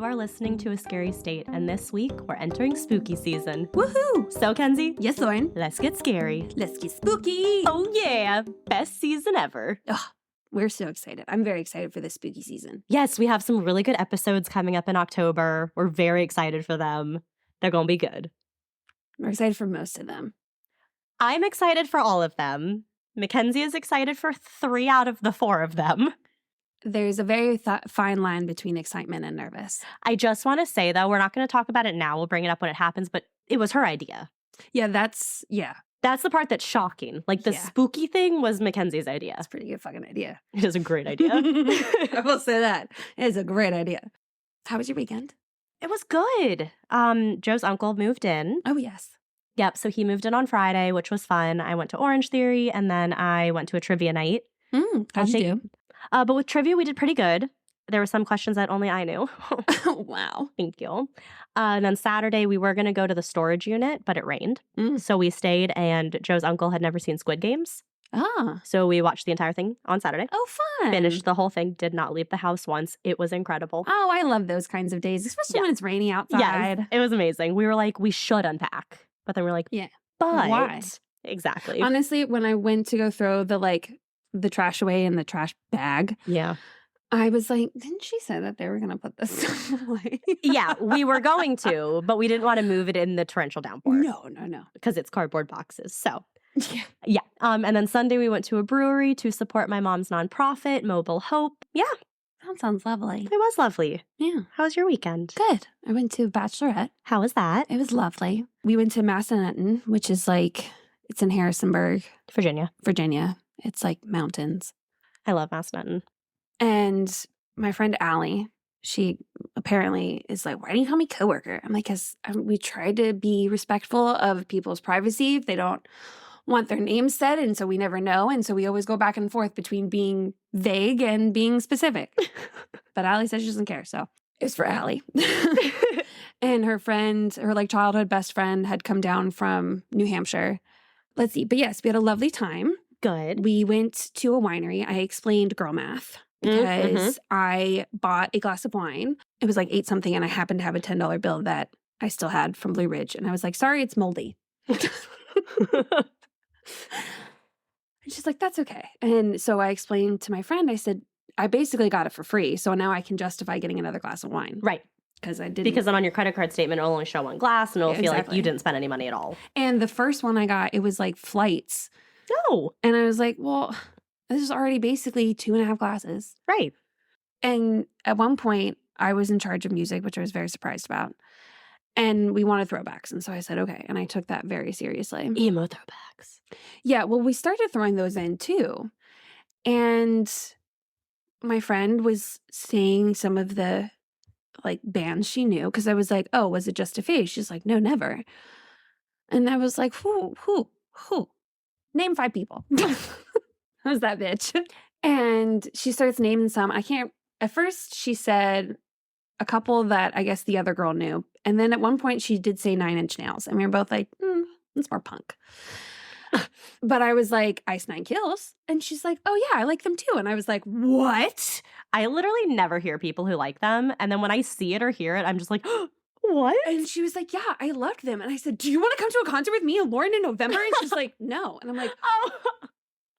You are listening to A Scary State, and this week we're entering spooky season. Woohoo! So, Kenzie, Yes, Lauren. let's get scary. Let's get spooky. Oh, yeah. Best season ever. We're so excited. I'm very excited for this spooky season. Yes, we have some really good episodes coming up in October. We're very excited for them. They're going to be good. We're excited for most of them. I'm excited for all of them. Mackenzie is excited for 3 out of the 4 of them. There's a very fine line between excitement and nervous. I just want to say, though, we're not going to talk about it now. We'll bring it up when it happens, but it was her idea. Yeah, that's That's the part that's shocking. Like, the spooky thing was Mackenzie's idea. a pretty good fucking idea. It is a great idea. I will say that. It is a great idea. How was your weekend? It was good. Joe's uncle moved in. Oh, yes. Yep, so he moved in on Friday, which was fun. I went to Orange Theory, and then I went to a trivia night. How'd you do? But with trivia, we did pretty good. There were some questions that only I knew. Wow. Thank you. And then Saturday, we were going to go to the storage unit, but it rained. So we stayed, and Joe's uncle had never seen Squid Games. Ah. So we watched the entire thing on Saturday. Oh, fun. Finished the whole thing, did not leave the house once. It was incredible. Oh, I love those kinds of days, especially when it's raining outside. Yes, it was amazing. We were like, we should unpack. But then we're like, yeah, but why? Exactly. Honestly, when I went to go throw the trash away in the trash bag, yeah, I was like, didn't she say that they were going to put this stuff away? Yeah, we were going to, but we didn't want to move it in the torrential downpour. No. Because it's cardboard boxes. So, yeah. And then Sunday we went to a brewery to support my mom's nonprofit, Mobile Hope. Yeah. That sounds lovely. It was lovely. Yeah. How was your weekend? Good. I went to Bachelorette. How was that? It was lovely. We went to Massanutten, which is it's in Harrisonburg, Virginia. It's like mountains. I love Massanutten. And my friend Allie, she apparently is like, why do you call me coworker? I'm like, because we try to be respectful of people's privacy if they don't want their names said, and so we never know, and so we always go back and forth between being vague and being specific. But Allie says she doesn't care, so it was for Allie. And her friend, her childhood best friend, had come down from New Hampshire. Let's see, but yes, we had a lovely time. Good. We went to a winery. I explained girl math because I bought a glass of wine. It was like 8 something, and I happened to have a $10 bill that I still had from Blue Ridge, and I was like, sorry, it's moldy. And she's like, that's okay. And so I explained to my friend, I said, I basically got it for free. So now I can justify getting another glass of wine. Right. Because I didn't. Because then on your credit card statement, it'll only show 1 glass and it'll feel like you didn't spend any money at all. And the first one I got, it was like flights. No. And I was like, well, this is already basically 2.5 glasses. Right. And at one point, I was in charge of music, which I was very surprised about. And we wanted throwbacks. And so I said, okay. And I took that very seriously. Emo throwbacks. Yeah. Well, we started throwing those in too. And my friend was saying some of the bands she knew. Because I was like, oh, was it just a phase? She's like, no, never. And I was like, who? Name 5 people. I was that bitch. And she starts naming some. At first she said a couple that I guess the other girl knew. And then at one point she did say 9 Inch Nails. And we were both like, it's more punk. But I was like, Ice Nine Kills. And she's like, oh yeah, I like them too. And I was like, what? I literally never hear people who like them. And then when I see it or hear it, I'm just like, what? And she was like, yeah, I loved them. And I said, do you want to come to a concert with me and Lauren in November? And she's like, no. And I'm like, oh.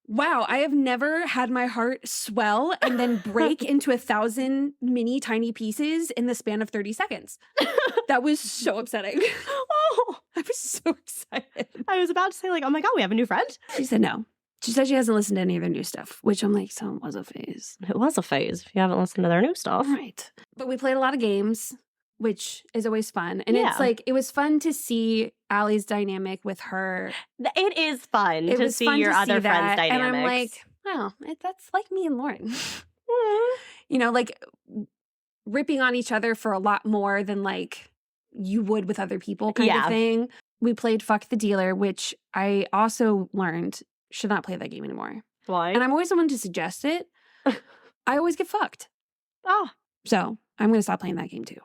Wow, I have never had my heart swell and then break into 1,000 mini tiny pieces in the span of 30 seconds. That was so upsetting. Oh, I was so excited. I was about to say oh my God, we have a new friend. She said no. She said she hasn't listened to any of their new stuff, which I'm like, so it was a phase. It was a phase if you haven't listened to their new stuff. Right. But we played a lot of games, which is always fun. And it's it was fun to see Allie's dynamic with her. It is fun to see your other friends' dynamics. And I'm like, wow, that's like me and Lauren. You know, ripping on each other for a lot more than you would with other people kind of thing. We played Fuck the Dealer, which I also learned should not play that game anymore. Why? And I'm always the one to suggest it. I always get fucked. Oh. So I'm going to stop playing that game too.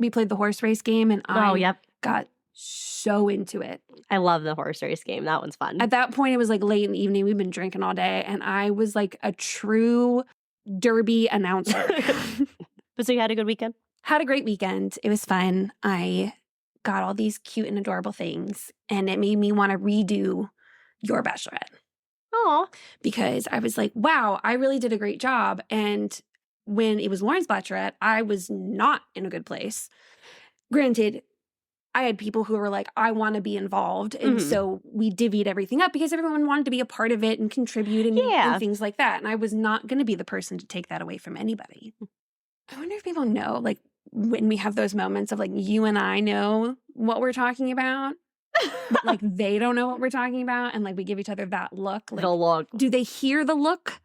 We played the horse race game and I got so into it. I love the horse race game. That one's fun. At that point, it was late in the evening. We've been drinking all day and I was a true derby announcer. But so you had a good weekend? Had a great weekend. It was fun. I got all these cute and adorable things, and it made me want to redo your bachelorette Oh, because I was like, wow, I really did a great job. And when it was Lauren's bachelorette, I was not in a good place. Granted, I had people who were like, I want to be involved. And so we divvied everything up because everyone wanted to be a part of it and contribute and things like that. And I was not going to be the person to take that away from anybody. I wonder if people know, like, when we have those moments of like, you and I know what we're talking about, but like they don't know what we're talking about. And like we give each other that look. Like, the look. do they hear the look?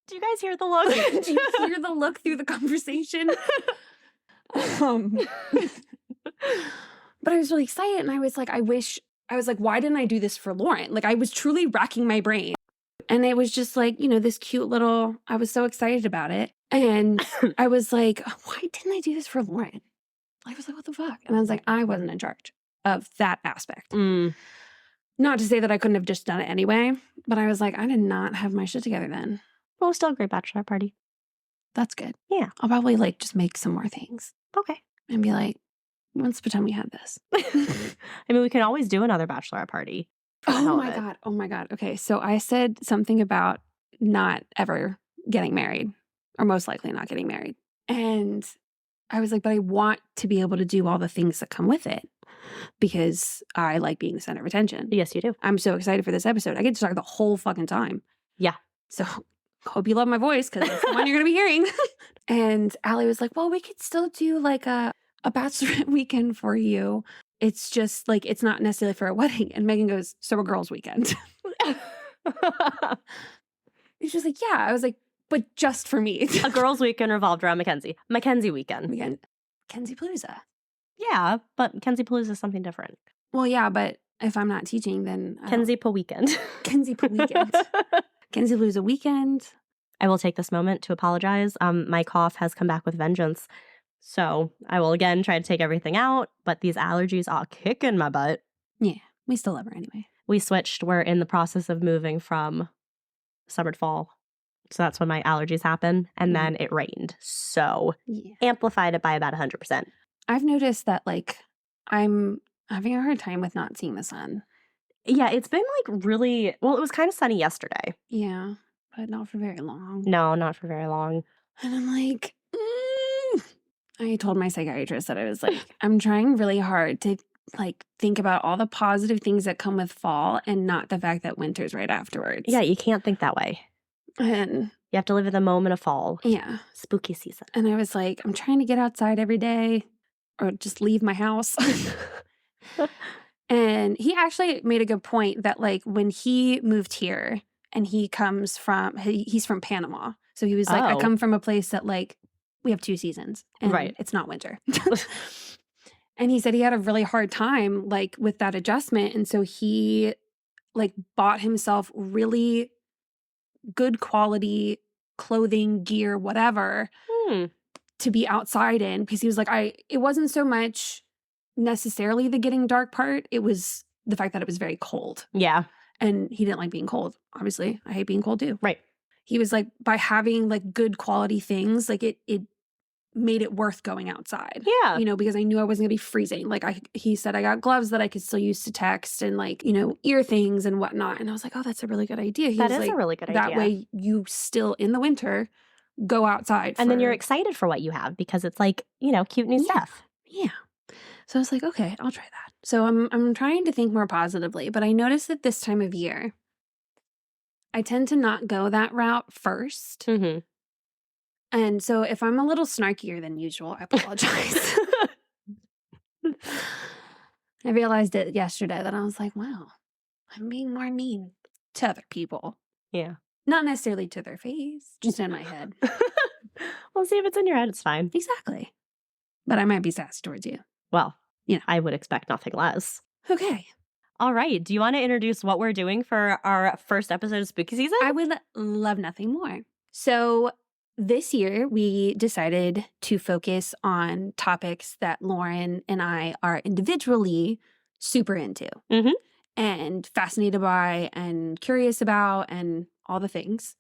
Do you guys hear the look? Do you hear the look through the conversation? But I was really excited, and I was like, why didn't I do this for Lauren? Like, I was truly racking my brain. And it was just like, this cute little, I was so excited about it. And I was like, why didn't I do this for Lauren? I was like, what the fuck? And I was like, I wasn't in charge of that aspect. Not to say that I couldn't have just done it anyway, but I was like, I did not have my shit together then. Well, still a great bachelor party. That's good. Yeah. I'll probably like just make some more things. Okay. And be like, let's pretend we had this. I mean, we can always do another bachelorette party. Oh my God. Okay. So I said something about not ever getting married, or most likely not getting married. And I was like, but I want to be able to do all the things that come with it because I like being the center of attention. Yes, you do. I'm so excited for this episode. I get to talk the whole fucking time. Yeah. So hope you love my voice because that's the one you're going to be hearing. And Allie was like, well, we could still do like a bachelorette weekend for you. It's just like, it's not necessarily for a wedding. And Megan goes, so a girls' weekend. She's just like, yeah. I was like, but just for me. A girls' weekend revolved around Mackenzie. Mackenzie weekend. Kenzie Palooza. Yeah, but Kenzie Palooza is something different. Well, yeah, but if I'm not teaching, then Kenzie Pa weekend. Kenzie Pa weekend. Kenzie Palooza weekend. I will take this moment to apologize. My cough has come back with vengeance. So I will again try to take everything out, but these allergies are kicking my butt. Yeah, we still love her anyway. We switched. We're in the process of moving from summer to fall. So that's when my allergies happen. And then it rained. So amplified it by about 100%. I've noticed that like I'm having a hard time with not seeing the sun. Yeah, it's been like really, well, it was kind of sunny yesterday. Yeah, but not for very long. No, not for very long. And I'm like, I told my psychiatrist that I was like, I'm trying really hard to like think about all the positive things that come with fall and not the fact that winter's right afterwards. Yeah, you can't think that way. And you have to live in the moment of fall. Yeah. Spooky season. And I was like, I'm trying to get outside every day or just leave my house. And he actually made a good point that like when he moved here and he's from Panama. So he was like, I come from a place that like we have 2 seasons and it's not winter. And he said he had a really hard time like with that adjustment. And so he like bought himself really good quality clothing, gear, whatever, to be outside in because he was like, it wasn't so much necessarily the getting dark part. It was the fact that it was very cold. Yeah. And he didn't like being cold. Obviously, I hate being cold too. Right. He was like, by having like good quality things, like it made it worth going outside. Yeah. Because I knew I wasn't gonna be freezing. Like he said I got gloves that I could still use to text and like, ear things and whatnot. And I was like, oh, that's a really good idea. That is a really good idea. That way you still in the winter go outside. And then you're excited for what you have because it's like, cute new stuff. Yeah. So I was like, okay, I'll try that. So I'm trying to think more positively, but I noticed that this time of year, I tend to not go that route first. Mm-hmm. And so if I'm a little snarkier than usual, I apologize. I realized it yesterday that I was like, wow, I'm being more mean to other people. Yeah. Not necessarily to their face, just in my head. Well, see, if it's in your head, it's fine. Exactly. But I might be sassy towards you. Well, I would expect nothing less. Okay. All right. Do you want to introduce what we're doing for our first episode of Spooky Season? I would love nothing more. So this year, we decided to focus on topics that Lauren and I are individually super into and fascinated by and curious about and all the things.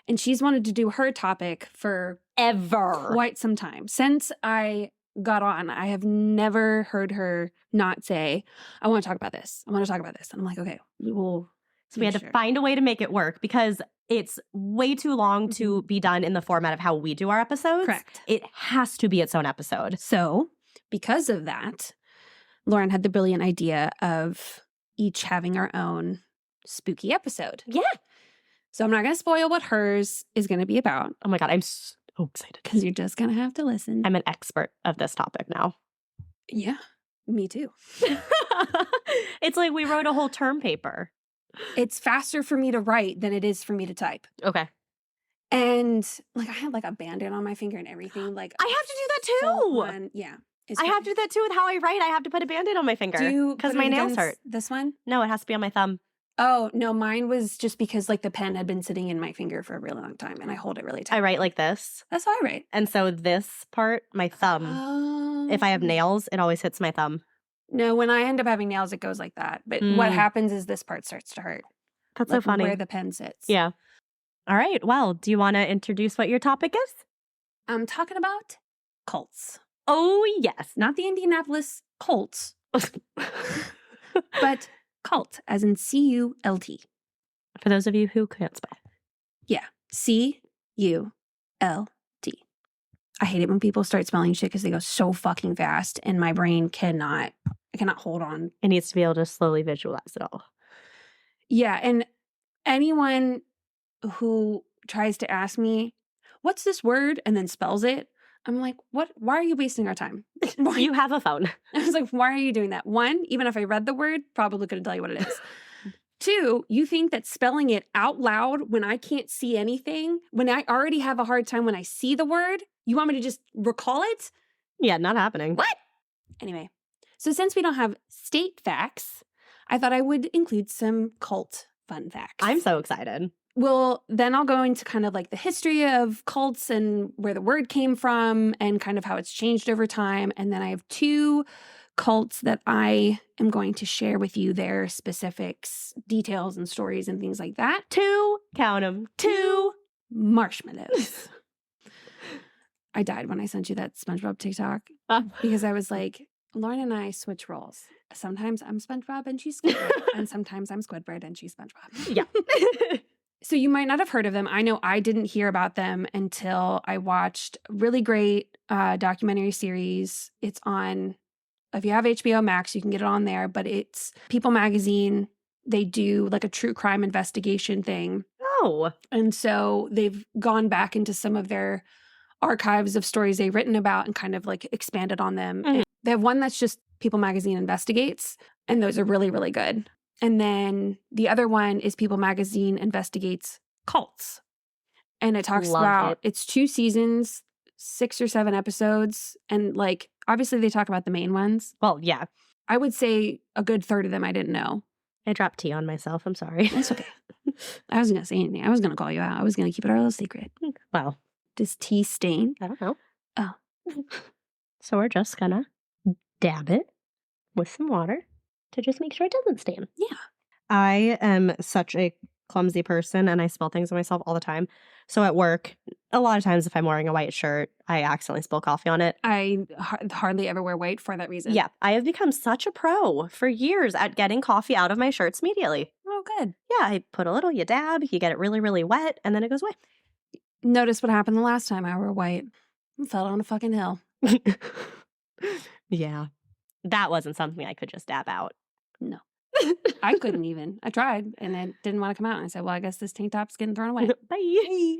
And she's wanted to do her topic for Ever. quite some time. Since I got on, I have never heard her not say, I want to talk about this. I want to talk about this. And I'm like, okay, we will. So we had to find a way to make it work because it's way too long to be done in the format of how we do our episodes. Correct. It has to be its own episode. So because of that, Lauren had the brilliant idea of each having our own spooky episode. Yeah. So I'm not going to spoil what hers is going to be about. Oh my God, I'm so excited. Because you're just going to have to listen. I'm an expert of this topic now. Yeah, me too. It's like we wrote a whole term paper. It's faster for me to write than it is for me to type. Okay. And like I had like a band-aid on my finger and everything. Like I have to do that too. Yeah. I have to do that too with how I write. I have to put a Band-Aid on my finger because my nails hurt. This one? No, it has to be on my thumb. Oh, no, mine was just because like the pen had been sitting in my finger for a really long time and I hold it really tight. I write like this. That's how I write. And so this part, my thumb, if I have nails, it always hits my thumb. No, when I end up having nails, it goes like that. But what happens is this part starts to hurt. That's so funny. Where the pen sits. Yeah. All right. Well, do you want to introduce what your topic is? I'm talking about cults. Oh, yes. Not the Indianapolis Colts, but cult, as in C-U-L-T. For those of you who can't spell. Yeah. C-U-L-T. I hate it when people start spelling shit because they go so fucking fast and my brain cannot hold on. It needs to be able to slowly visualize it all. Yeah. And anyone who tries to ask me, what's this word? And then spells it. I'm like, what? Why are you wasting our time? You have a phone. I was like, why are you doing that? One, even if I read the word, probably couldn't tell you what it is. Two, you think that spelling it out loud when I can't see anything, when I already have a hard time when I see the word, you want me to just recall it? Yeah, not happening. What? Anyway, so since we don't have state facts, I thought I would include some cult fun facts. I'm so excited. Well, then I'll go into kind of like the history of cults and where the word came from and kind of how it's changed over time. And then I have two cults that I am going to share with you their specifics, details, and stories and things like that. Count them, 2 marshmallows. I died when I sent you that SpongeBob TikTok because I was like, Lauren and I switch roles. Sometimes I'm SpongeBob and she's Squidward, and sometimes I'm Squidward and she's SpongeBob. Yeah. So you might not have heard of them. I know I didn't hear about them until I watched a really great documentary series. It's on, if you have HBO Max, you can get it on there, but it's People Magazine. They do like a true crime investigation thing. Oh. And so they've gone back into some of their archives of stories they've written about and kind of like expanded on them. Mm. They have one that's just People Magazine Investigates, and those are really, really good. And then the other one is People Magazine Investigates Cults. And it talks about, it's 2 seasons, 6 or 7 episodes. And like, obviously they talk about the main ones. Well, yeah. I would say a good third of them I didn't know. I dropped tea on myself. I'm sorry. That's okay. I wasn't going to say anything. I was going to call you out. I was going to keep it our little secret. Wow. Does tea stain? I don't know. Oh. So we're just going to dab it with some water to just make sure it doesn't stain. Yeah. I am such a clumsy person and I spill things on myself all the time. So at work, a lot of times if I'm wearing a white shirt, I accidentally spill coffee on it. I hardly ever wear white for that reason. Yeah. I have become such a pro for years at getting coffee out of my shirts immediately. Oh, good. Yeah. I put a little, you dab, you get it really, really wet, and then it goes away. Notice what happened the last time I wore white. I fell down a fucking hill. Yeah. That wasn't something I could just dab out. No. I couldn't even. I tried and it didn't want to come out. And I said, well, I guess this tank top's getting thrown away. Bye.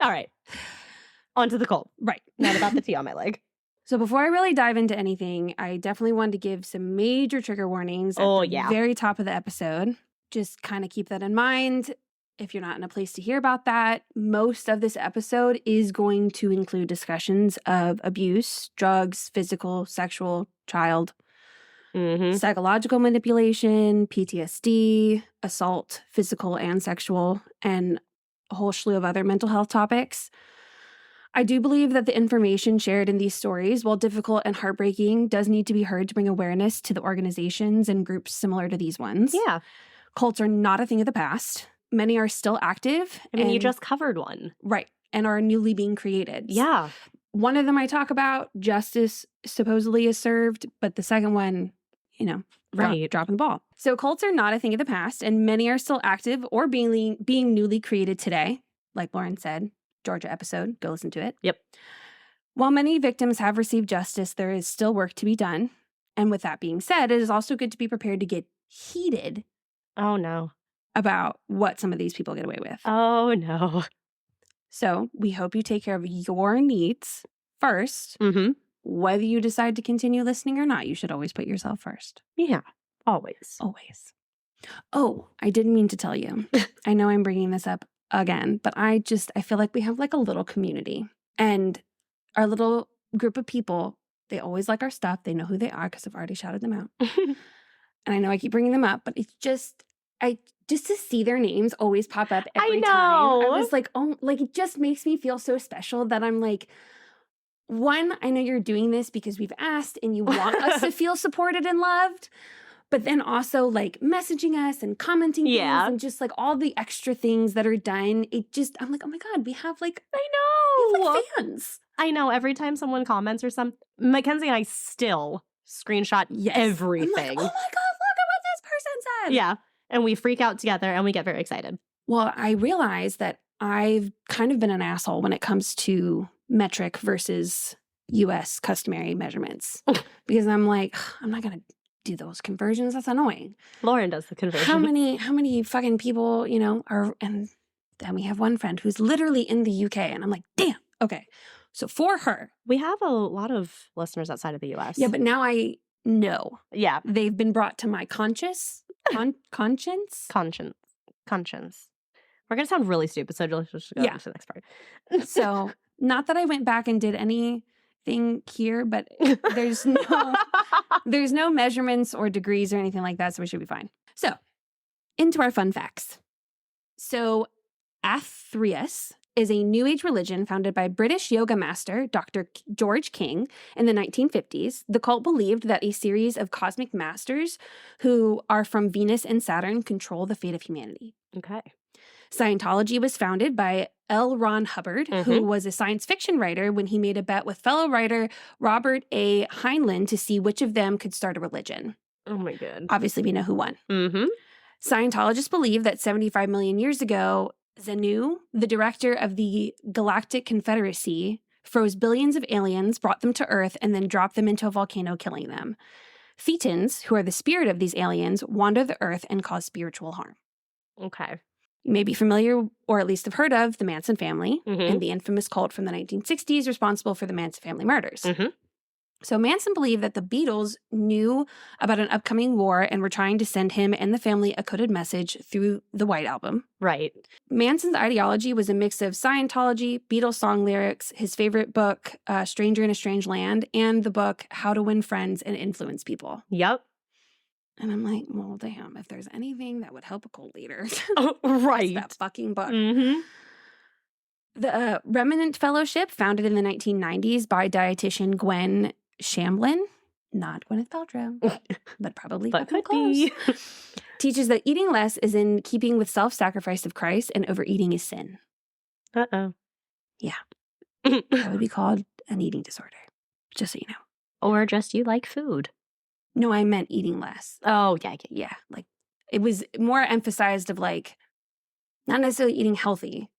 All right. On to the cold. Right. Not about the tea on my leg. So before I really dive into anything, I definitely wanted to give some major trigger warnings at the very top of the episode. Just kind of keep that in mind. If you're not in a place to hear about that, most of this episode is going to include discussions of abuse, drugs, physical, sexual, child, psychological manipulation, PTSD, assault, physical and sexual, and a whole slew of other mental health topics. I do believe that the information shared in these stories, while difficult and heartbreaking, does need to be heard to bring awareness to the organizations and groups similar to these ones. Yeah. Cults are not a thing of the past. many are still active. I mean, you just covered one. Right. And are newly being created. Yeah. One of them I talk about, justice supposedly is served, but the second one, right, dropping the ball. So cults are not a thing of the past, and many are still active or being newly created today. Like Lauren said, Georgia episode, go listen to it. Yep. While many victims have received justice, there is still work to be done. And with that being said, it is also good to be prepared to get heated. Oh, no. About what some of these people get away with. Oh, no. So we hope you take care of your needs first. Mm-hmm. Whether you decide to continue listening or not, you should always put yourself first. Yeah, always. Always. Oh, I didn't mean to tell you. I know I'm bringing this up again, but I feel like we have like a little community. And our little group of people, they always like our stuff. They know who they are because I've already shouted them out. And I know I keep bringing them up, but it's just to see their names always pop up every time. I was like, oh, like it just makes me feel so special that I'm like, one, I know you're doing this because we've asked and you want us to feel supported and loved, but then also like messaging us and commenting things and just like all the extra things that are done. I'm like, oh my God, we have like, we have like fans. I know. Every time someone comments or something, Mackenzie and I still screenshot everything. I'm like, oh my God, look at what this person said. Yeah. And we freak out together and we get very excited. Well, I realize that I've kind of been an asshole when it comes to metric versus US customary measurements. Because I'm like, I'm not going to do those conversions. That's annoying. Lauren does the conversion. How many fucking people, are, and then we have one friend who's literally in the UK and I'm like, damn. Okay. So for her. We have a lot of listeners outside of the US. Yeah, but now I know. Yeah. They've been brought to my conscience. Conscience. We're going to sound really stupid, so let's just go to the next part. So, not that I went back and did anything here, but there's no measurements or degrees or anything like that, so we should be fine. So, into our fun facts. So, Athreus is a New Age religion founded by British yoga master Dr. George King in the 1950s. The cult believed that a series of cosmic masters who are from Venus and Saturn control the fate of humanity. Okay. Scientology was founded by L. Ron Hubbard, who was a science fiction writer when he made a bet with fellow writer Robert A. Heinlein to see which of them could start a religion. Oh my God. Obviously, we know who won. Mm-hmm. Scientologists believe that 75 million years ago, Xenu, the director of the Galactic Confederacy, froze billions of aliens, brought them to Earth, and then dropped them into a volcano, killing them. Thetans, who are the spirit of these aliens, wander the Earth and cause spiritual harm. Okay. You may be familiar, or at least have heard of, the Manson family and the infamous cult from the 1960s responsible for the Manson family murders. Mm-hmm. So Manson believed that the Beatles knew about an upcoming war and were trying to send him and the family a coded message through the White Album. Right. Manson's ideology was a mix of Scientology, Beatles song lyrics, his favorite book, Stranger in a Strange Land, and the book How to Win Friends and Influence People. Yep. And I'm like, well, damn, if there's anything that would help a cult leader, right. it's that fucking book. Mm-hmm. The Remnant Fellowship, founded in the 1990s by dietitian Gwen Shamblin, not Gwyneth Paltrow, but probably but fucking could close, be. teaches that eating less is in keeping with self-sacrifice of Christ and overeating is sin. Uh-oh. Yeah. That would be called an eating disorder, just so you know. Or just you like food. No, I meant eating less. Oh, yeah. Yeah. Like, it was more emphasized of like, not necessarily eating healthy,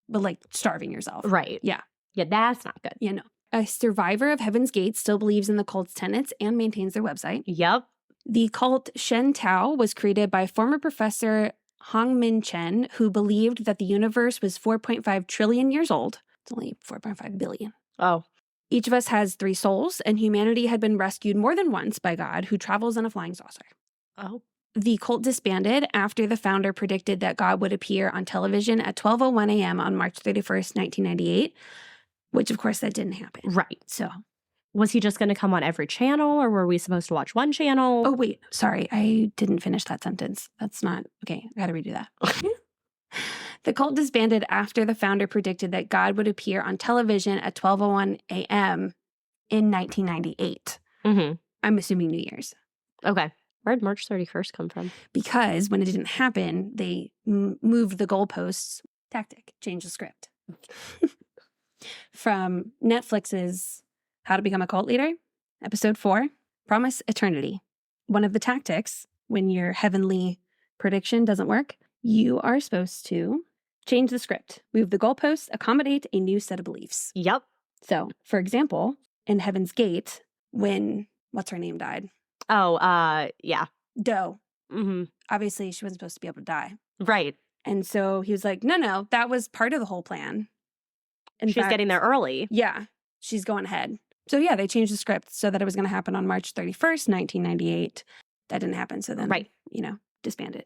but like starving yourself. Right. Yeah. Yeah, that's not good. Yeah, no. A survivor of Heaven's Gate still believes in the cult's tenets and maintains their website. Yep. The cult Shen Tao was created by former professor Hongmin Chen, who believed that the universe was 4.5 trillion years old. It's only 4.5 billion. Oh. Each of us has 3 souls, and humanity had been rescued more than once by God, who travels on a flying saucer. Oh. The cult disbanded after the founder predicted that God would appear on television at 12:01 a.m. on March 31st, 1998, which, of course, that didn't happen. Right. So, was he just going to come on every channel, or were we supposed to watch one channel? oh, wait. Sorry. I didn't finish that sentence. That's not... Okay. I got to redo that. The cult disbanded after the founder predicted that God would appear on television at 12:01 a.m. in 1998. Mm-hmm. I'm assuming New Year's. Okay. Where'd March 31st come from? Because when it didn't happen, they moved the goalposts. Tactic, change the script. From Netflix's How to Become a Cult Leader, episode 4, Promise Eternity. One of the tactics when your heavenly prediction doesn't work, you are supposed to change the script, move the goalposts, accommodate a new set of beliefs. Yep. So, for example, in Heaven's Gate, when what's her name died? Oh, yeah. Doe. Mm-hmm. Obviously, she wasn't supposed to be able to die. Right. And so he was like, no, that was part of the whole plan. She's getting there early. Yeah, she's going ahead. So yeah, they changed the script so that it was going to happen on March 31st, 1998. That didn't happen. So then, disbanded.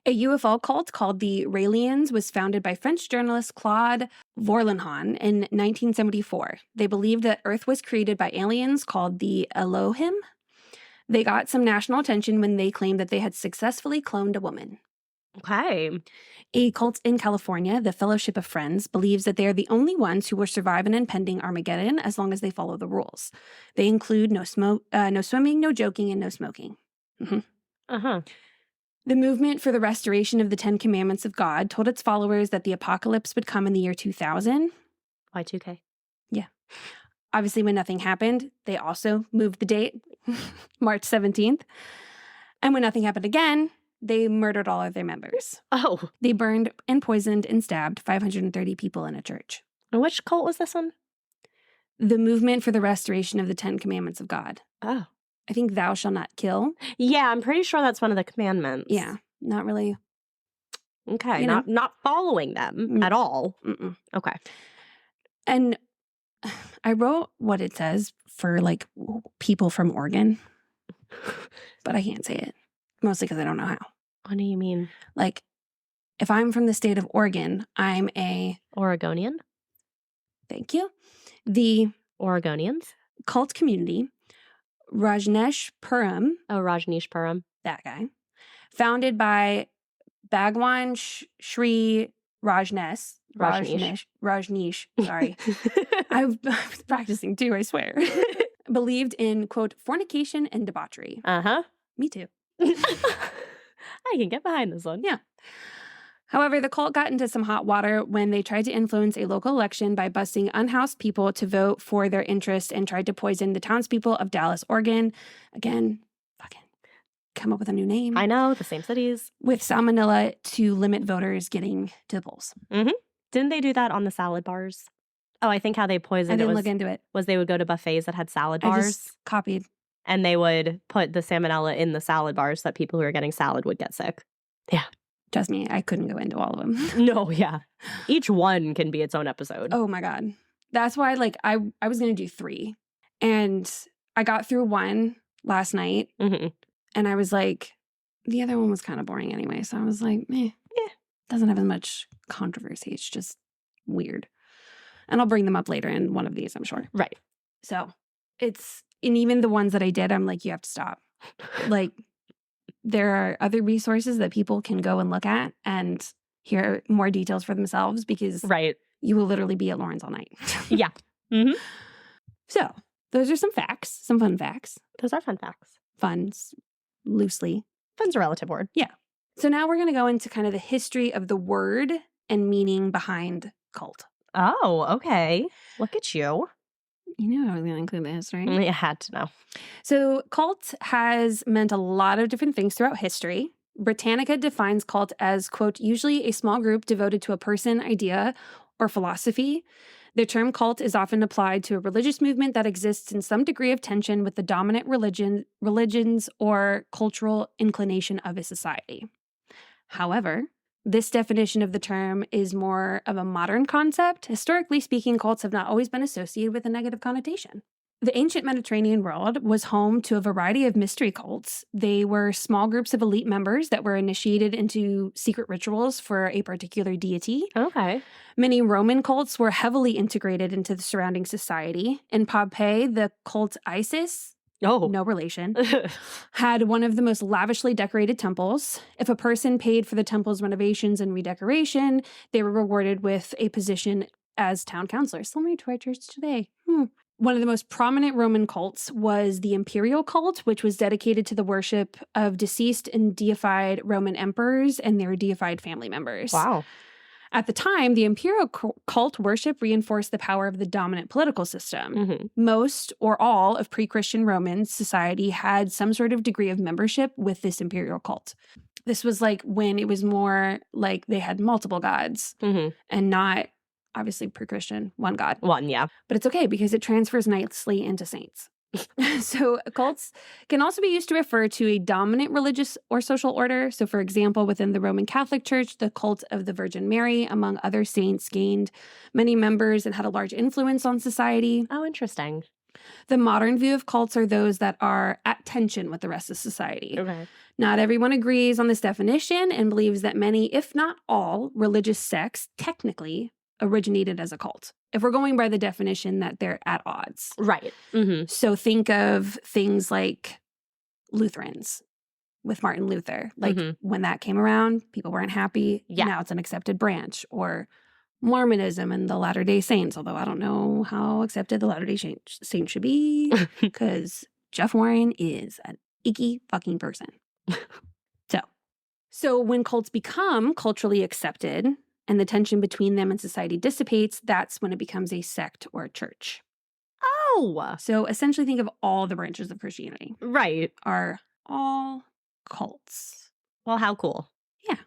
A UFO cult called the Raelians was founded by French journalist Claude Vourlinhan in 1974. They believed that Earth was created by aliens called the Elohim. They got some national attention when they claimed that they had successfully cloned a woman. Okay. A cult in California, the Fellowship of Friends, believes that they are the only ones who will survive an impending Armageddon as long as they follow the rules. They include no swimming, no joking, and no smoking. Mm-hmm. Uh-huh. The movement for the restoration of the 10 Commandments of God told its followers that the apocalypse would come in the year 2000. Y2K. Yeah. Obviously, when nothing happened, they also moved the date, March 17th. And when nothing happened again, they murdered all of their members. Oh. They burned and poisoned and stabbed 530 people in a church. And which cult was this one? The movement for the restoration of the 10 Commandments of God. Oh. I think thou shalt not kill. Yeah, I'm pretty sure that's one of the commandments. Yeah, not really. Okay, not following them at all. Mm-mm. Okay. And I wrote what it says for like people from Oregon, but I can't say it. Mostly because I don't know how. What do you mean? Like, if I'm from the state of Oregon, I'm a... Oregonian? Thank you. The... Oregonians? Cult community, Rajneesh Puram. Oh, Rajneesh Puram. That guy. Founded by Bhagwan Shri Rajneesh. Sorry. I was practicing too, I swear. Believed in, quote, fornication and debauchery. Uh-huh. Me too. I can get behind this one. Yeah. However, the cult got into some hot water when they tried to influence a local election by busing unhoused people to vote for their interests and tried to poison the townspeople of Dallas, Oregon. Again, fucking come up with a new name. I know, the same cities. With salmonella to limit voters getting to the polls. Mm-hmm. Didn't they do that on the salad bars? Oh, I think how they poisoned I didn't look into it. Was they would go to buffets that had salad bars. I just copied. And they would put the salmonella in the salad bars so that people who were getting salad would get sick. Yeah. Trust me, I couldn't go into all of them. No, yeah. Each one can be its own episode. Oh my God. That's why I was going to do 3. And I got through 1 last night. Mm-hmm. And I was like, the other one was kind of boring anyway. So I was like, doesn't have as much controversy. It's just weird. And I'll bring them up later in one of these, I'm sure. Right. So and even the ones that I did, I'm like, you have to stop. Like, there are other resources that people can go and look at and hear more details for themselves because you will literally be at Lauren's all night. Yeah. Mm-hmm. So those are some facts, some fun facts. Those are fun facts. Fun's loosely. Fun's a relative word. Yeah. So now we're going to go into kind of the history of the word and meaning behind cult. Oh, okay. Look at you. You knew I was going to include this, right? You had to know. So cult has meant a lot of different things throughout history. Britannica defines cult as, quote, usually a small group devoted to a person, idea, or philosophy. The term cult is often applied to a religious movement that exists in some degree of tension with the dominant religions or cultural inclination of a society. However, this definition of the term is more of a modern concept. Historically speaking, cults have not always been associated with a negative connotation. The ancient Mediterranean world was home to a variety of mystery cults. They were small groups of elite members that were initiated into secret rituals for a particular deity. Okay. Many Roman cults were heavily integrated into the surrounding society. In Pompeii, the cult Isis, no relation, had one of the most lavishly decorated temples. If a person paid for the temple's renovations and redecoration, they were rewarded with a position as town councilor. Similar to our church today. One of the most prominent Roman cults was the imperial cult, which was dedicated to the worship of deceased and deified Roman emperors and their deified family members. Wow. At the time, the imperial cult worship reinforced the power of the dominant political system. Mm-hmm. Most or all of pre-Christian Roman society had some sort of degree of membership with this imperial cult. This was like when it was more like they had multiple gods and not, obviously, pre-Christian, one god. One, yeah. But it's okay because it transfers nicely into saints. So cults can also be used to refer to a dominant religious or social order. So for example, within the Roman Catholic Church, the cult of the Virgin Mary, among other saints, gained many members and had a large influence on society. Oh, interesting. The modern view of cults are those that are at tension with the rest of society. Okay. Not everyone agrees on this definition and believes that many, if not all, religious sects technically originated as a cult. If we're going by the definition that they're at odds. Right. Mm-hmm. So think of things like Lutherans with Martin Luther. Like when that came around, people weren't happy. Yeah. Now it's an accepted branch. Or Mormonism and the Latter-day Saints, although I don't know how accepted the Latter-day Saints should be because Jeff Warren is an icky fucking person. So when cults become culturally accepted and the tension between them and society dissipates, that's when it becomes a sect or a church. Oh! So essentially think of all the branches of Christianity. Right. Are all cults. Well, how cool. Yeah.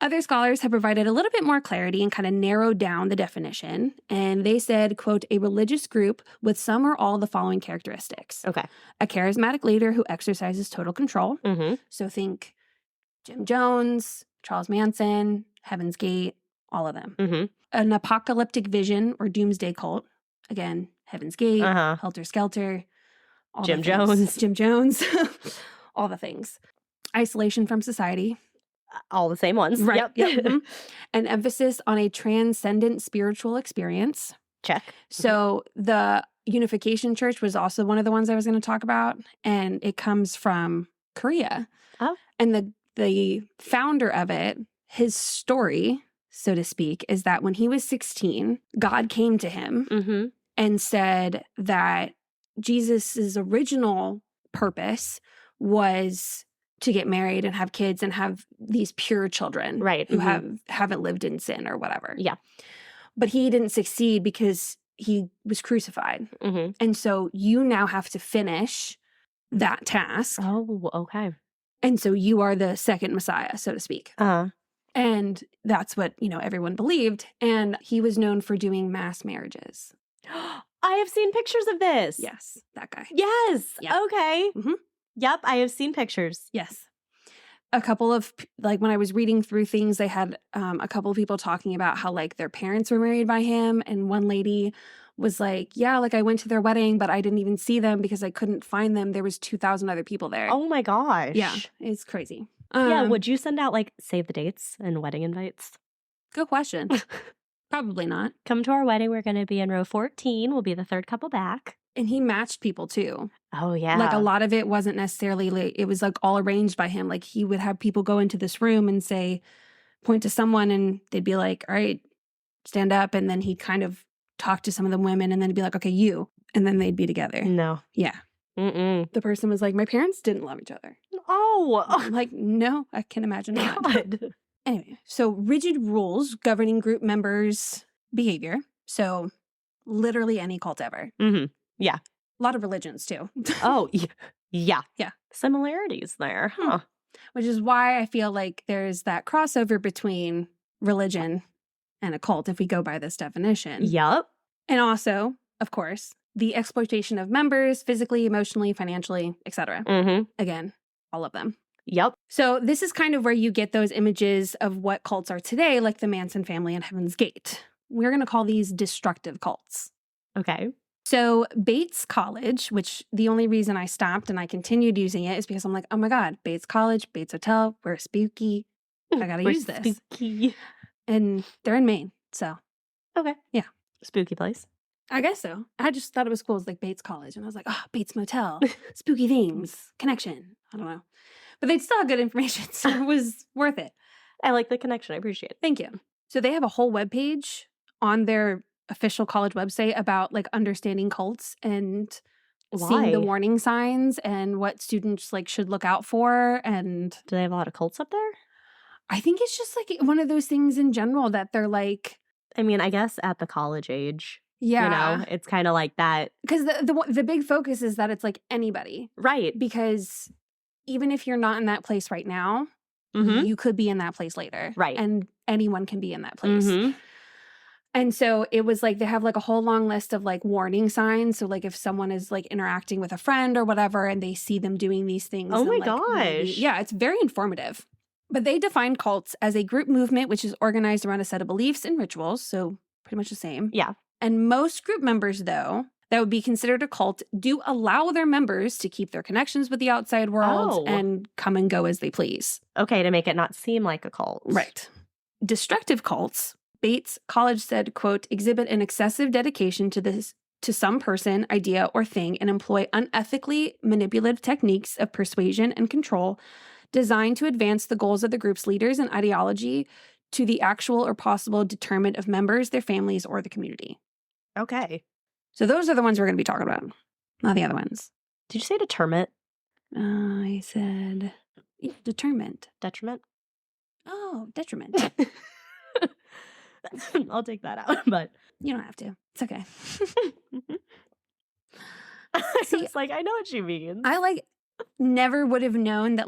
Other scholars have provided a little bit more clarity and kind of narrowed down the definition. And they said, quote, a religious group with some or all the following characteristics. Okay. A charismatic leader who exercises total control. So think Jim Jones, Charles Manson, Heaven's Gate, all of them. An apocalyptic vision or doomsday cult. Again, Heaven's Gate, Helter Skelter. All Jim Jones. Jim Jones. All the things. Isolation from society. All the same ones. Right. Yep. An emphasis on a transcendent spiritual experience. Check. So the Unification Church was also one of the ones I was going to talk about. And it comes from Korea. Oh. And the founder of it, his story, so to speak, is that when he was 16, God came to him and said that Jesus's original purpose was to get married and have kids and have these pure children, right, who haven't lived in sin or whatever. Yeah. But he didn't succeed because he was crucified. And so you now have to finish that task. Oh, okay. And so you are the second Messiah, so to speak. And that's what, everyone believed. And he was known for doing mass marriages. I have seen pictures of this. Yes, that guy. Yes. Yep. Okay. Yep, I have seen pictures. Yes. A couple of, when I was reading through things, they had a couple of people talking about how, their parents were married by him. And one lady was like, yeah, I went to their wedding, but I didn't even see them because I couldn't find them. There was 2,000 other people there. Oh my gosh. Yeah, it's crazy. Yeah, would you send out, save the dates and wedding invites? Good question. Probably not. Come to our wedding. We're going to be in row 14. We'll be the third couple back. And he matched people too. Oh, yeah. A lot of it wasn't necessarily, it was all arranged by him. He would have people go into this room and say, point to someone, and they'd be like, all right, stand up. And then he'd kind of talk to some of the women and then be like, okay, you. And then they'd be together. No. Yeah. The person was like, my parents didn't love each other. Oh. I'm like, no, I can imagine not. God. Anyway, so rigid rules governing group members' behavior. So literally any cult ever. Yeah. A lot of religions too. Oh, yeah. Yeah. Similarities there. Huh. Which is why I feel like there's that crossover between religion and a cult if we go by this definition. Yep. And also, of course, the exploitation of members physically, emotionally, financially, etc. Again, all of them. Yep. So this is kind of where you get those images of what cults are today, like the Manson family and Heaven's Gate. We're going to call these destructive cults. Okay. So Bates College, which the only reason I stopped and I continued using it is because I'm like, oh my God, Bates College, Bates Hotel, we're spooky. I got to use this. Spooky. And they're in Maine, so. Okay. Yeah. Spooky place. I guess so. I just thought it was cool. It was like Bates College. And I was like, oh, Bates Motel, spooky themes, connection. I don't know. But they still have good information, so it was worth it. I like the connection. I appreciate it. Thank you. So they have a whole webpage on their official college website about like understanding cults and seeing the Why? warning signs and what students like should look out for. And Do they have a lot of cults up there? I think it's just like one of those things in general that they're like, I mean, I guess at the college age, yeah, you know, it's kind of like that. because the big focus is that it's like anybody, Right. because even if you're not in that place right now, Mm-hmm. you could be in that place later, Right. and anyone can be in that place. Mm-hmm. And so it was like they have like a whole long list of like warning signs. So like if someone is like interacting with a friend or whatever and they see them doing these things. Oh my then, like, maybe, gosh. yeah, it's very informative. But they define cults as a group movement which is organized around a set of beliefs and rituals. So pretty much the same. Yeah. And most group members, though, that would be considered a cult do allow their members to keep their connections with the outside world and come and go as they please. Okay, to make it not seem like a cult. Right. Destructive cults, Bates College said, quote, exhibit an excessive dedication to some person, idea, or thing and employ unethically manipulative techniques of persuasion and control designed to advance the goals of the group's leaders and ideology to the actual or possible detriment of members, their families, or the community. Okay. So those are the ones we're going to be talking about, not the other ones. Did you say determent? I said determined. Detriment? Oh, detriment. I'll take that out, but You don't have to. It's okay. it's like, I know what she means. I like never would have known that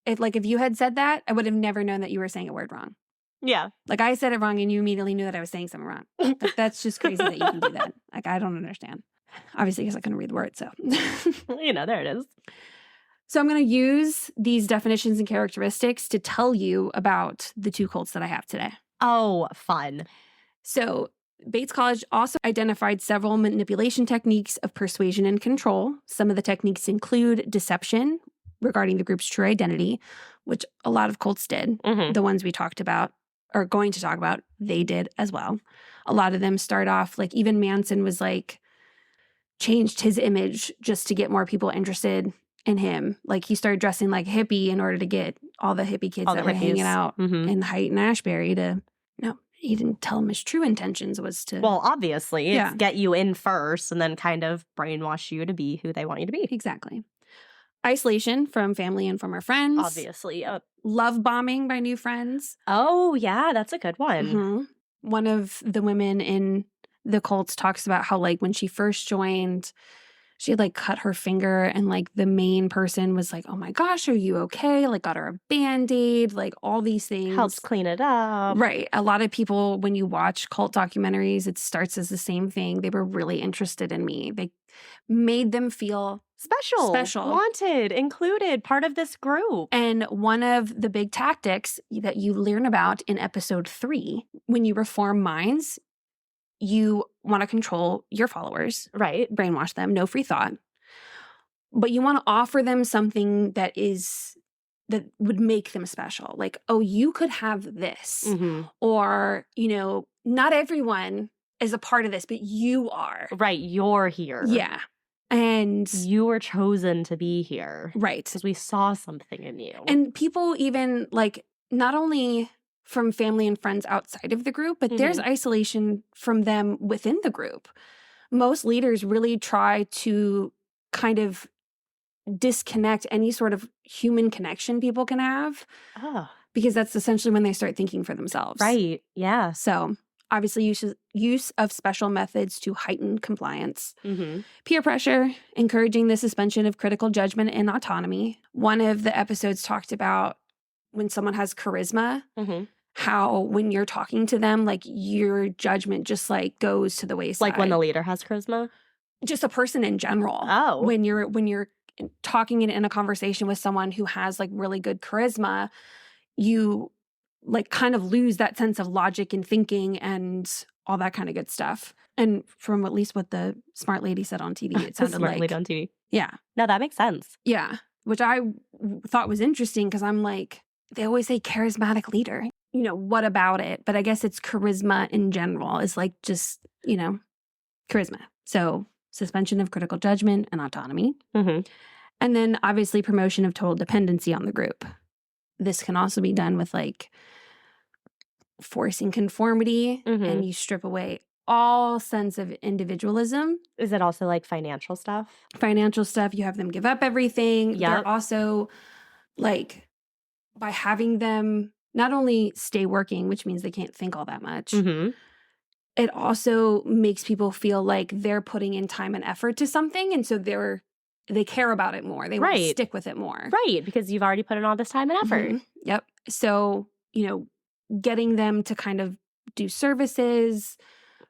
if you had said that, I would have never known that you were saying a word wrong. Yeah. Like I said it wrong and you immediately knew that I was saying something wrong. Like, that's just crazy that you can do that. Like, I don't understand. Obviously, because I couldn't read the word, so. You know, there it is. So I'm going to use these definitions and characteristics to tell you about the two cults that I have today. Oh, fun. So Bates College also identified several manipulation techniques of persuasion and control. Some of the techniques include deception regarding the group's true identity, which a lot of cults did. Mm-hmm. The ones we talked about, or going to talk about, they did as well. A lot of them start off, like even Manson was like, changed his image just to get more people interested in him. Like he started dressing like hippie in order to get all the hippie kids that were hanging out in Haight and Ashbury to, no, he didn't tell them his true intentions was to. Well, obviously, it's get you in first and then kind of brainwash you to be who they want you to be. Exactly. Isolation from family and from our friends. Obviously. Love bombing by new friends. Oh, yeah, that's a good one. Mm-hmm. One of the women in the cults talks about how like when she first joined, she had like cut her finger and like the main person was like, oh my gosh, are you okay? Like got her a Band-Aid, like all these things. Helps clean it up. Right. A lot of people, when you watch cult documentaries, it starts as the same thing. They were really interested in me. They made them feel special, wanted, included, part of this group. And one of the big tactics that you learn about in episode 3, when you reform minds, you want to control your followers, right? Brainwash them, no free thought. But you want to offer them something that would make them special. Like, oh, you could have this. Mm-hmm. Or, not everyone is a part of this, but you are. Right, you're here. Yeah. And you were chosen to be here. Right. Because we saw something in you. And people even like, not only from family and friends outside of the group, but there's isolation from them within the group. Most leaders really try to kind of disconnect any sort of human connection people can have. Oh. Because that's essentially when they start thinking for themselves. Right. Yeah. So obviously use of special methods to heighten compliance. Mm-hmm. Peer pressure, encouraging the suspension of critical judgment and autonomy. One of the episodes talked about when someone has charisma, how when you're talking to them, like your judgment just like goes to the wayside. Like when the leader has charisma? Just a person in general. Oh. When you're talking in a conversation with someone who has like really good charisma, you like kind of lose that sense of logic and thinking and all that kind of good stuff. And from at least what the smart lady said on TV, it sounded smart like lady on TV. Yeah. No, that makes sense. Yeah. Which I thought was interesting because I'm like, they always say charismatic leader. What about it? But I guess it's charisma in general is like just, charisma. So suspension of critical judgment and autonomy. Mm-hmm. And then obviously promotion of total dependency on the group. This can also be done with like forcing conformity and you strip away all sense of individualism. Is it also like financial stuff? Financial stuff. You have them give up everything. Yep. They're also like, by having them not only stay working, which means they can't think all that much, it also makes people feel like they're putting in time and effort to something. And so they care about it more. They want to stick with it more. Right, because you've already put in all this time and effort. Yep. So, getting them to kind of do services,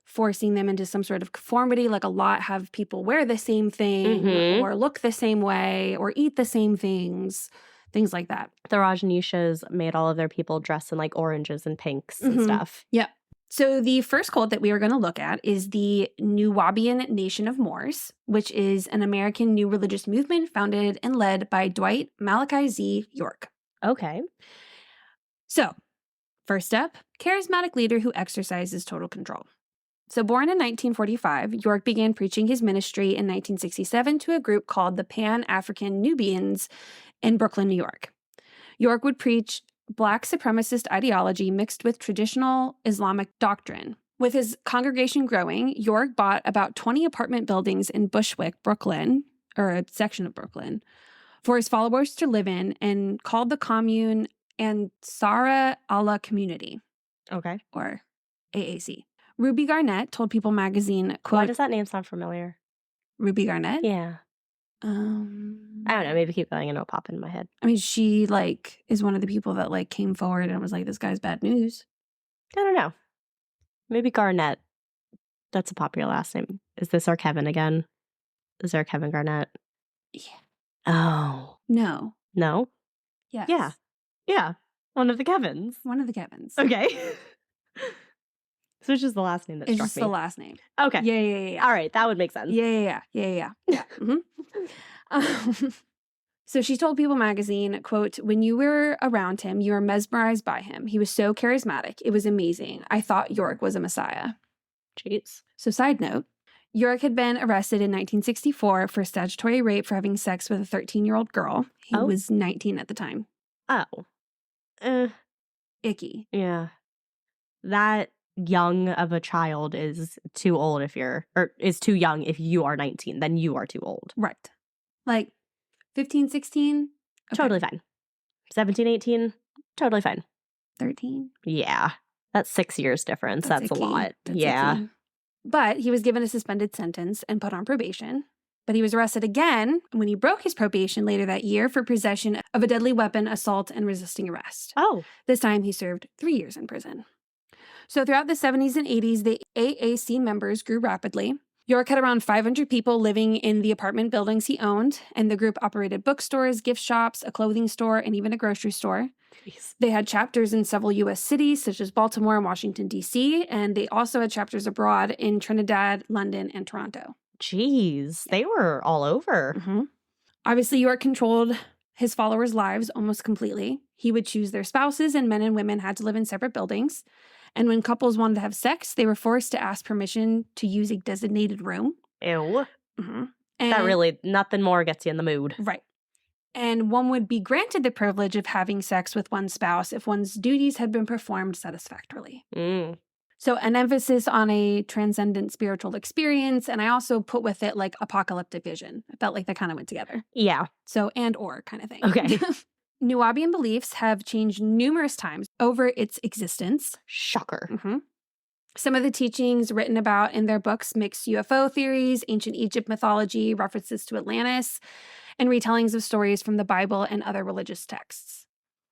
forcing them into some sort of conformity, like a lot have people wear the same thing or look the same way or eat the same things like that. The Rajneeshas made all of their people dress in like oranges and pinks and stuff. Yep. So the first cult that we are going to look at is the Nuwaubian Nation of Moors, which is an American new religious movement founded and led by Dwight Malachi Z. York. Okay. So, first up, charismatic leader who exercises total control. So born in 1945, York began preaching his ministry in 1967 to a group called the Pan-African Nubians in Brooklyn, New York. York would preach Black supremacist ideology mixed with traditional Islamic doctrine. With his congregation growing, York bought about 20 apartment buildings in Bushwick, Brooklyn, or a section of Brooklyn, for his followers to live in and called the commune Ansara Allah Community. Okay. Or AAC. Ruby Garnett told People magazine, quote, why does that name sound familiar? Ruby Garnett? Yeah. I don't know. Maybe keep going and it'll pop in my head. I mean, she is one of the people that came forward and was like, this guy's bad news. I don't know. Maybe Garnett. That's a popular last name. Is this our Kevin again? Is there a Kevin Garnett? Yeah. Oh. No. No? Yes. Yeah. Yeah. One of the Kevins. One of the Kevins. Okay. So it's just the last name that struck me. It's just the last name. Okay. Yeah. All right. That would make sense. Yeah. So she told People magazine, quote, when you were around him, you were mesmerized by him. He was so charismatic. It was amazing. I thought York was a messiah. Jeez. So side note, York had been arrested in 1964 for statutory rape for having sex with a 13-year-old girl. He was 19 at the time. Oh. Icky. Yeah. That young of a child is too old is too young if you are 19, then you are too old. Right. 15, 16? Okay. Totally fine. 17, 18? Totally fine. 13? Yeah. That's 6 years difference. That's a lot. That's icky. But he was given a suspended sentence and put on probation. But he was arrested again when he broke his probation later that year for possession of a deadly weapon, assault, and resisting arrest. Oh. This time he served 3 years in prison. So throughout the 70s and 80s, the AAC members grew rapidly. York had around 500 people living in the apartment buildings he owned, and the group operated bookstores, gift shops, a clothing store, and even a grocery store. Jeez. They had chapters in several U.S. cities, such as Baltimore and Washington, D.C., and they also had chapters abroad in Trinidad, London, and Toronto. Jeez, they were all over. Obviously, York controlled his followers' lives almost completely. He would choose their spouses, and men and women had to live in separate buildings. And when couples wanted to have sex, they were forced to ask permission to use a designated room. Ew. That really, nothing more gets you in the mood. Right. And one would be granted the privilege of having sex with one's spouse if one's duties had been performed satisfactorily. So an emphasis on a transcendent spiritual experience. And I also put with it apocalyptic vision. I felt like that kind of went together. Yeah. So and or kind of thing. Okay. Nuwaubian beliefs have changed numerous times over its existence. Shocker. Some of the teachings written about in their books mix UFO theories, ancient Egypt mythology, references to Atlantis, and retellings of stories from the Bible and other religious texts.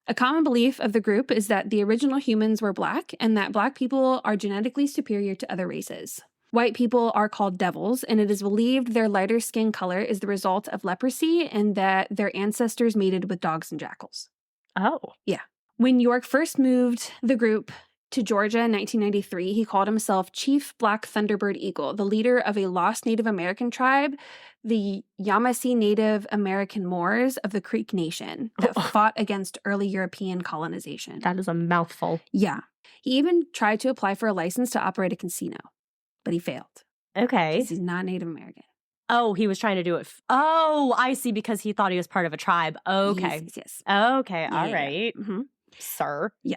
A common belief of the group is that the original humans were Black and that Black people are genetically superior to other races. White people are called devils, and it is believed their lighter skin color is the result of leprosy and that their ancestors mated with dogs and jackals. Oh. Yeah. When York first moved the group to Georgia in 1993, he called himself Chief Black Thunderbird Eagle, the leader of a lost Native American tribe, the Yamasee Native American Moors of the Creek Nation, that fought against early European colonization. That is a mouthful. Yeah. He even tried to apply for a license to operate a casino, but he failed. Okay. Because he's not Native American. Oh, he was trying to do it. Oh, I see, because he thought he was part of a tribe. Okay. Yes. Okay, Yeah, all right. Sir. Yeah.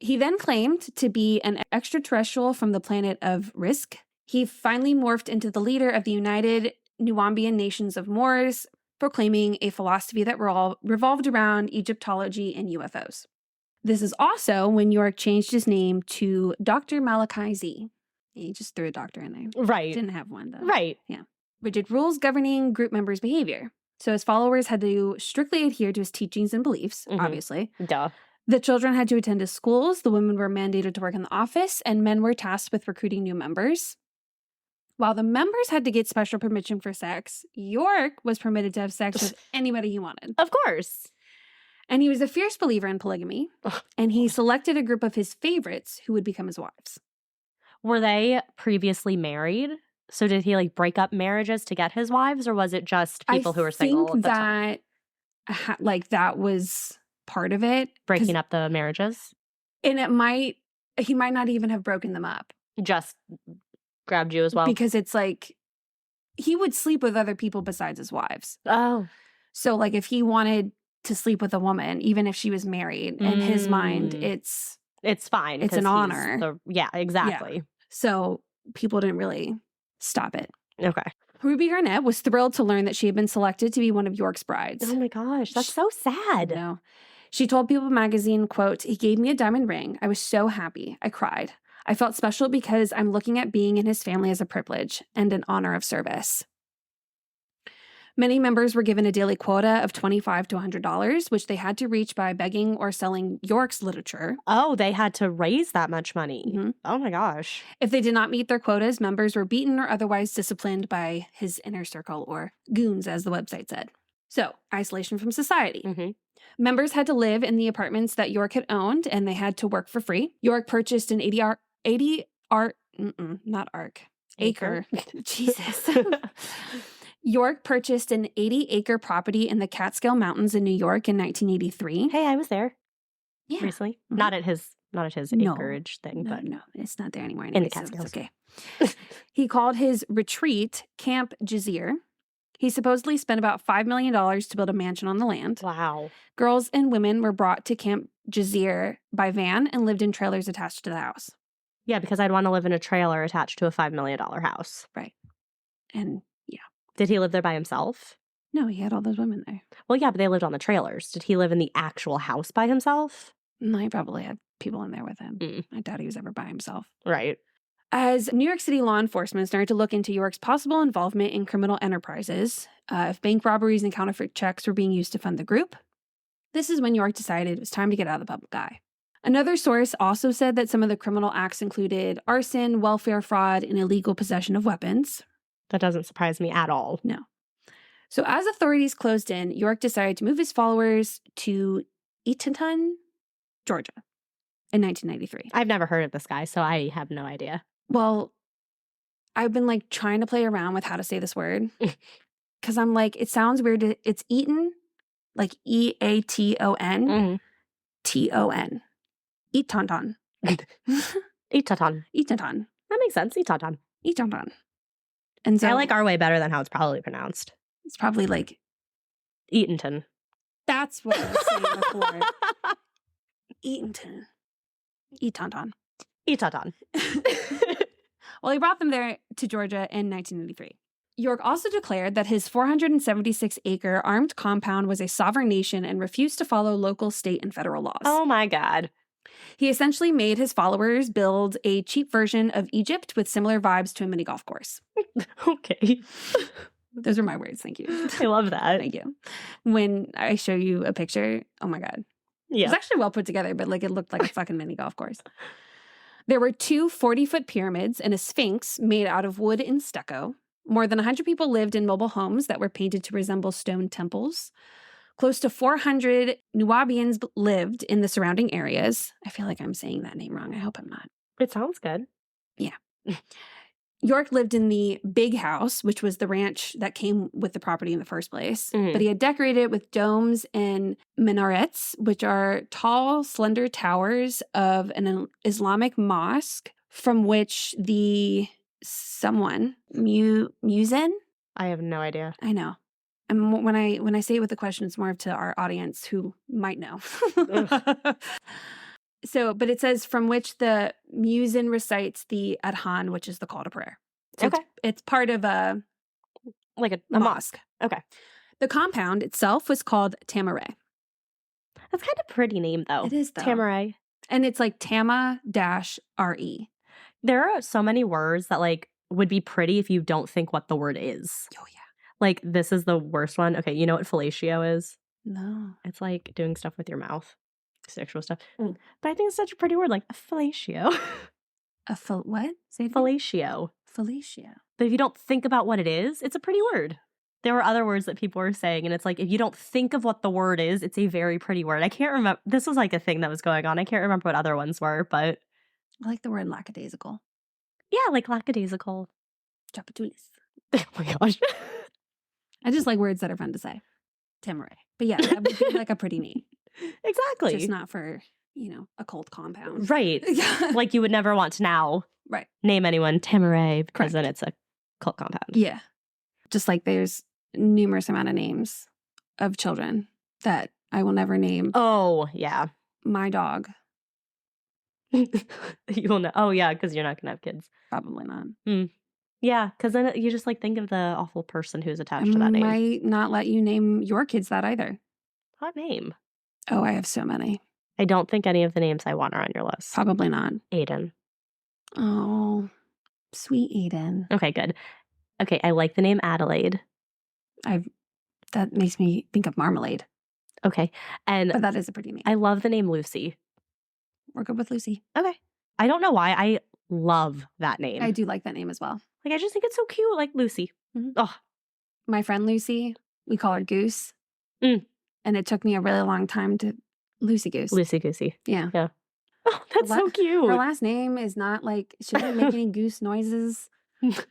He then claimed to be an extraterrestrial from the planet of Risk. He finally morphed into the leader of the United Nuambian Nations of Moors, proclaiming a philosophy that revolved around Egyptology and UFOs. This is also when York changed his name to Dr. Malachi Z. He just threw a doctor in there. Right. Didn't have one, though. Right. Yeah. Rigid rules governing group members' behavior. So his followers had to strictly adhere to his teachings and beliefs, obviously. Duh. The children had to attend his schools, the women were mandated to work in the office, and men were tasked with recruiting new members. While the members had to get special permission for sex, York was permitted to have sex with anybody he wanted. Of course. And he was a fierce believer in polygamy, and he selected a group of his favorites who would become his wives. Were they previously married? So did he like break up marriages to get his wives, or was it just people who were single? I think that that was part of it. Breaking up the marriages? And he might not even have broken them up. Just grabbed you as well? Because it's like, he would sleep with other people besides his wives. Oh. So like if he wanted to sleep with a woman, even if she was married, in his mind, it's fine. It's an honor. Yeah, exactly. Yeah. So people didn't really stop it. Okay. Ruby Arnett was thrilled to learn that she had been selected to be one of York's brides. Oh my gosh, that's so sad. No. She told People magazine, quote, "He gave me a diamond ring. I was so happy. I cried. I felt special because I'm looking at being in his family as a privilege and an honor of service." Many members were given a daily quota of $25 to $100, which they had to reach by begging or selling York's literature. Oh, they had to raise that much money. Mm-hmm. Oh my gosh. If they did not meet their quotas, members were beaten or otherwise disciplined by his inner circle, or goons, as the website said. So, isolation from society. Mm-hmm. Members had to live in the apartments that York had owned, and they had to work for free. York purchased an acre. Jesus. York purchased an 80-acre property in the Catskill Mountains in New York in 1983. Hey, I was there. Yeah. Recently. Mm-hmm. Not at his acreage thing, but no, it's not there anymore. In the Catskills. So it's okay. He called his retreat Camp Jazeer. He supposedly spent about $5 million to build a mansion on the land. Wow. Girls and women were brought to Camp Jazeer by van and lived in trailers attached to the house. Yeah, because I'd want to live in a trailer attached to a $5 million house. Right. And yeah. Did he live there by himself? No, he had all those women there. Well, yeah, but they lived on the trailers. Did he live in the actual house by himself? No, he probably had people in there with him. I doubt he was ever by himself. Right. As New York City law enforcement started to look into York's possible involvement in criminal enterprises, if bank robberies and counterfeit checks were being used to fund the group, this is when York decided it was time to get out of the public eye. Another source also said that some of the criminal acts included arson, welfare fraud, and illegal possession of weapons. That doesn't surprise me at all. No. So as authorities closed in, York decided to move his followers to Eatonton, Georgia in 1993. I've never heard of this guy, so I have no idea. Well, I've been like trying to play around with how to say this word because I'm like, it sounds weird. It's Eaton, like Eaton, Ton. Eatonton. Eatonton. Eatonton. That makes sense. Eatonton. Eatonton. And so I like our way better than how it's probably pronounced. It's probably like Eatonton. That's what I was saying before. Eatonton. Eatonton. Eatonton. Well, he brought them there to Georgia in 1993. York also declared that his 476-acre armed compound was a sovereign nation and refused to follow local, state, and federal laws. Oh my God. He essentially made his followers build a cheap version of Egypt with similar vibes to a mini golf course. Okay. Those are my words. Thank you. I love that. Thank you. When I show you a picture, oh my God. Yeah. It was actually well put together, but like it looked like a fucking mini golf course. There were 2 40-foot pyramids and a sphinx made out of wood and stucco. More than 100 people lived in mobile homes that were painted to resemble stone temples. Close to 400 Nubians lived in the surrounding areas. I feel like I'm saying that name wrong. I hope I'm not. It sounds good. Yeah. York lived in the big house, which was the ranch that came with the property in the first place. Mm-hmm. But he had decorated it with domes and minarets, which are tall, slender towers of an Islamic mosque from which the muezzin? I have no idea. I know. And when I say it with the question, it's more to our audience who might know. So, but it says from which the muezzin recites the adhan, which is the call to prayer. So Okay. it's part of a mosque. Okay. The compound itself was called Tamaray. That's kind of a pretty name, though. It is, though. Tamaray. And it's like Tama-RE. There are so many words that like would be pretty if you don't think what the word is. Oh, yeah. Like, this is the worst one. Okay, you know what fellatio is? No. It's like doing stuff with your mouth. Sexual stuff. But I think it's such a pretty word, like fellatio. What? Say it again? Fellatio. Fellatio. But if you don't think about what it is, it's a pretty word. There were other words that people were saying, and it's like, if you don't think of what the word is, it's a very pretty word. I can't remember. This was like a thing that was going on. I can't remember what other ones were, but. I like the word lackadaisical. Yeah, like lackadaisical. Chapatulis. Oh my gosh. I just like words that are fun to say. Tamaray. But yeah, that would be like a pretty name. Exactly. Just not for, a cold compound. Right. Like you would never want to now name anyone Tamaray because then it's a cult compound. Yeah. Just like there's numerous amount of names of children that I will never name. Oh, yeah. My dog. You will know. Oh, yeah, because you're not going to have kids. Probably not. Yeah, because then you just like think of the awful person who's attached to that name. I might not let you name your kids that either. What name? Oh, I have so many. I don't think any of the names I want are on your list. Probably not. Aiden. Oh, sweet Aiden. Okay, good. Okay, I like the name Adelaide. That makes me think of marmalade. Okay, but that is a pretty name. I love the name Lucy. We're good with Lucy. Okay. I don't know why. I love that name. I do like that name as well. Like, I just think it's so cute, like Lucy. Mm-hmm. Oh. My friend Lucy, we call her Goose. And it took me a really long time to Lucy Goose. Lucy Goosey. Yeah. Yeah. Oh, that's so cute. Her last name is not like, she doesn't make any goose noises.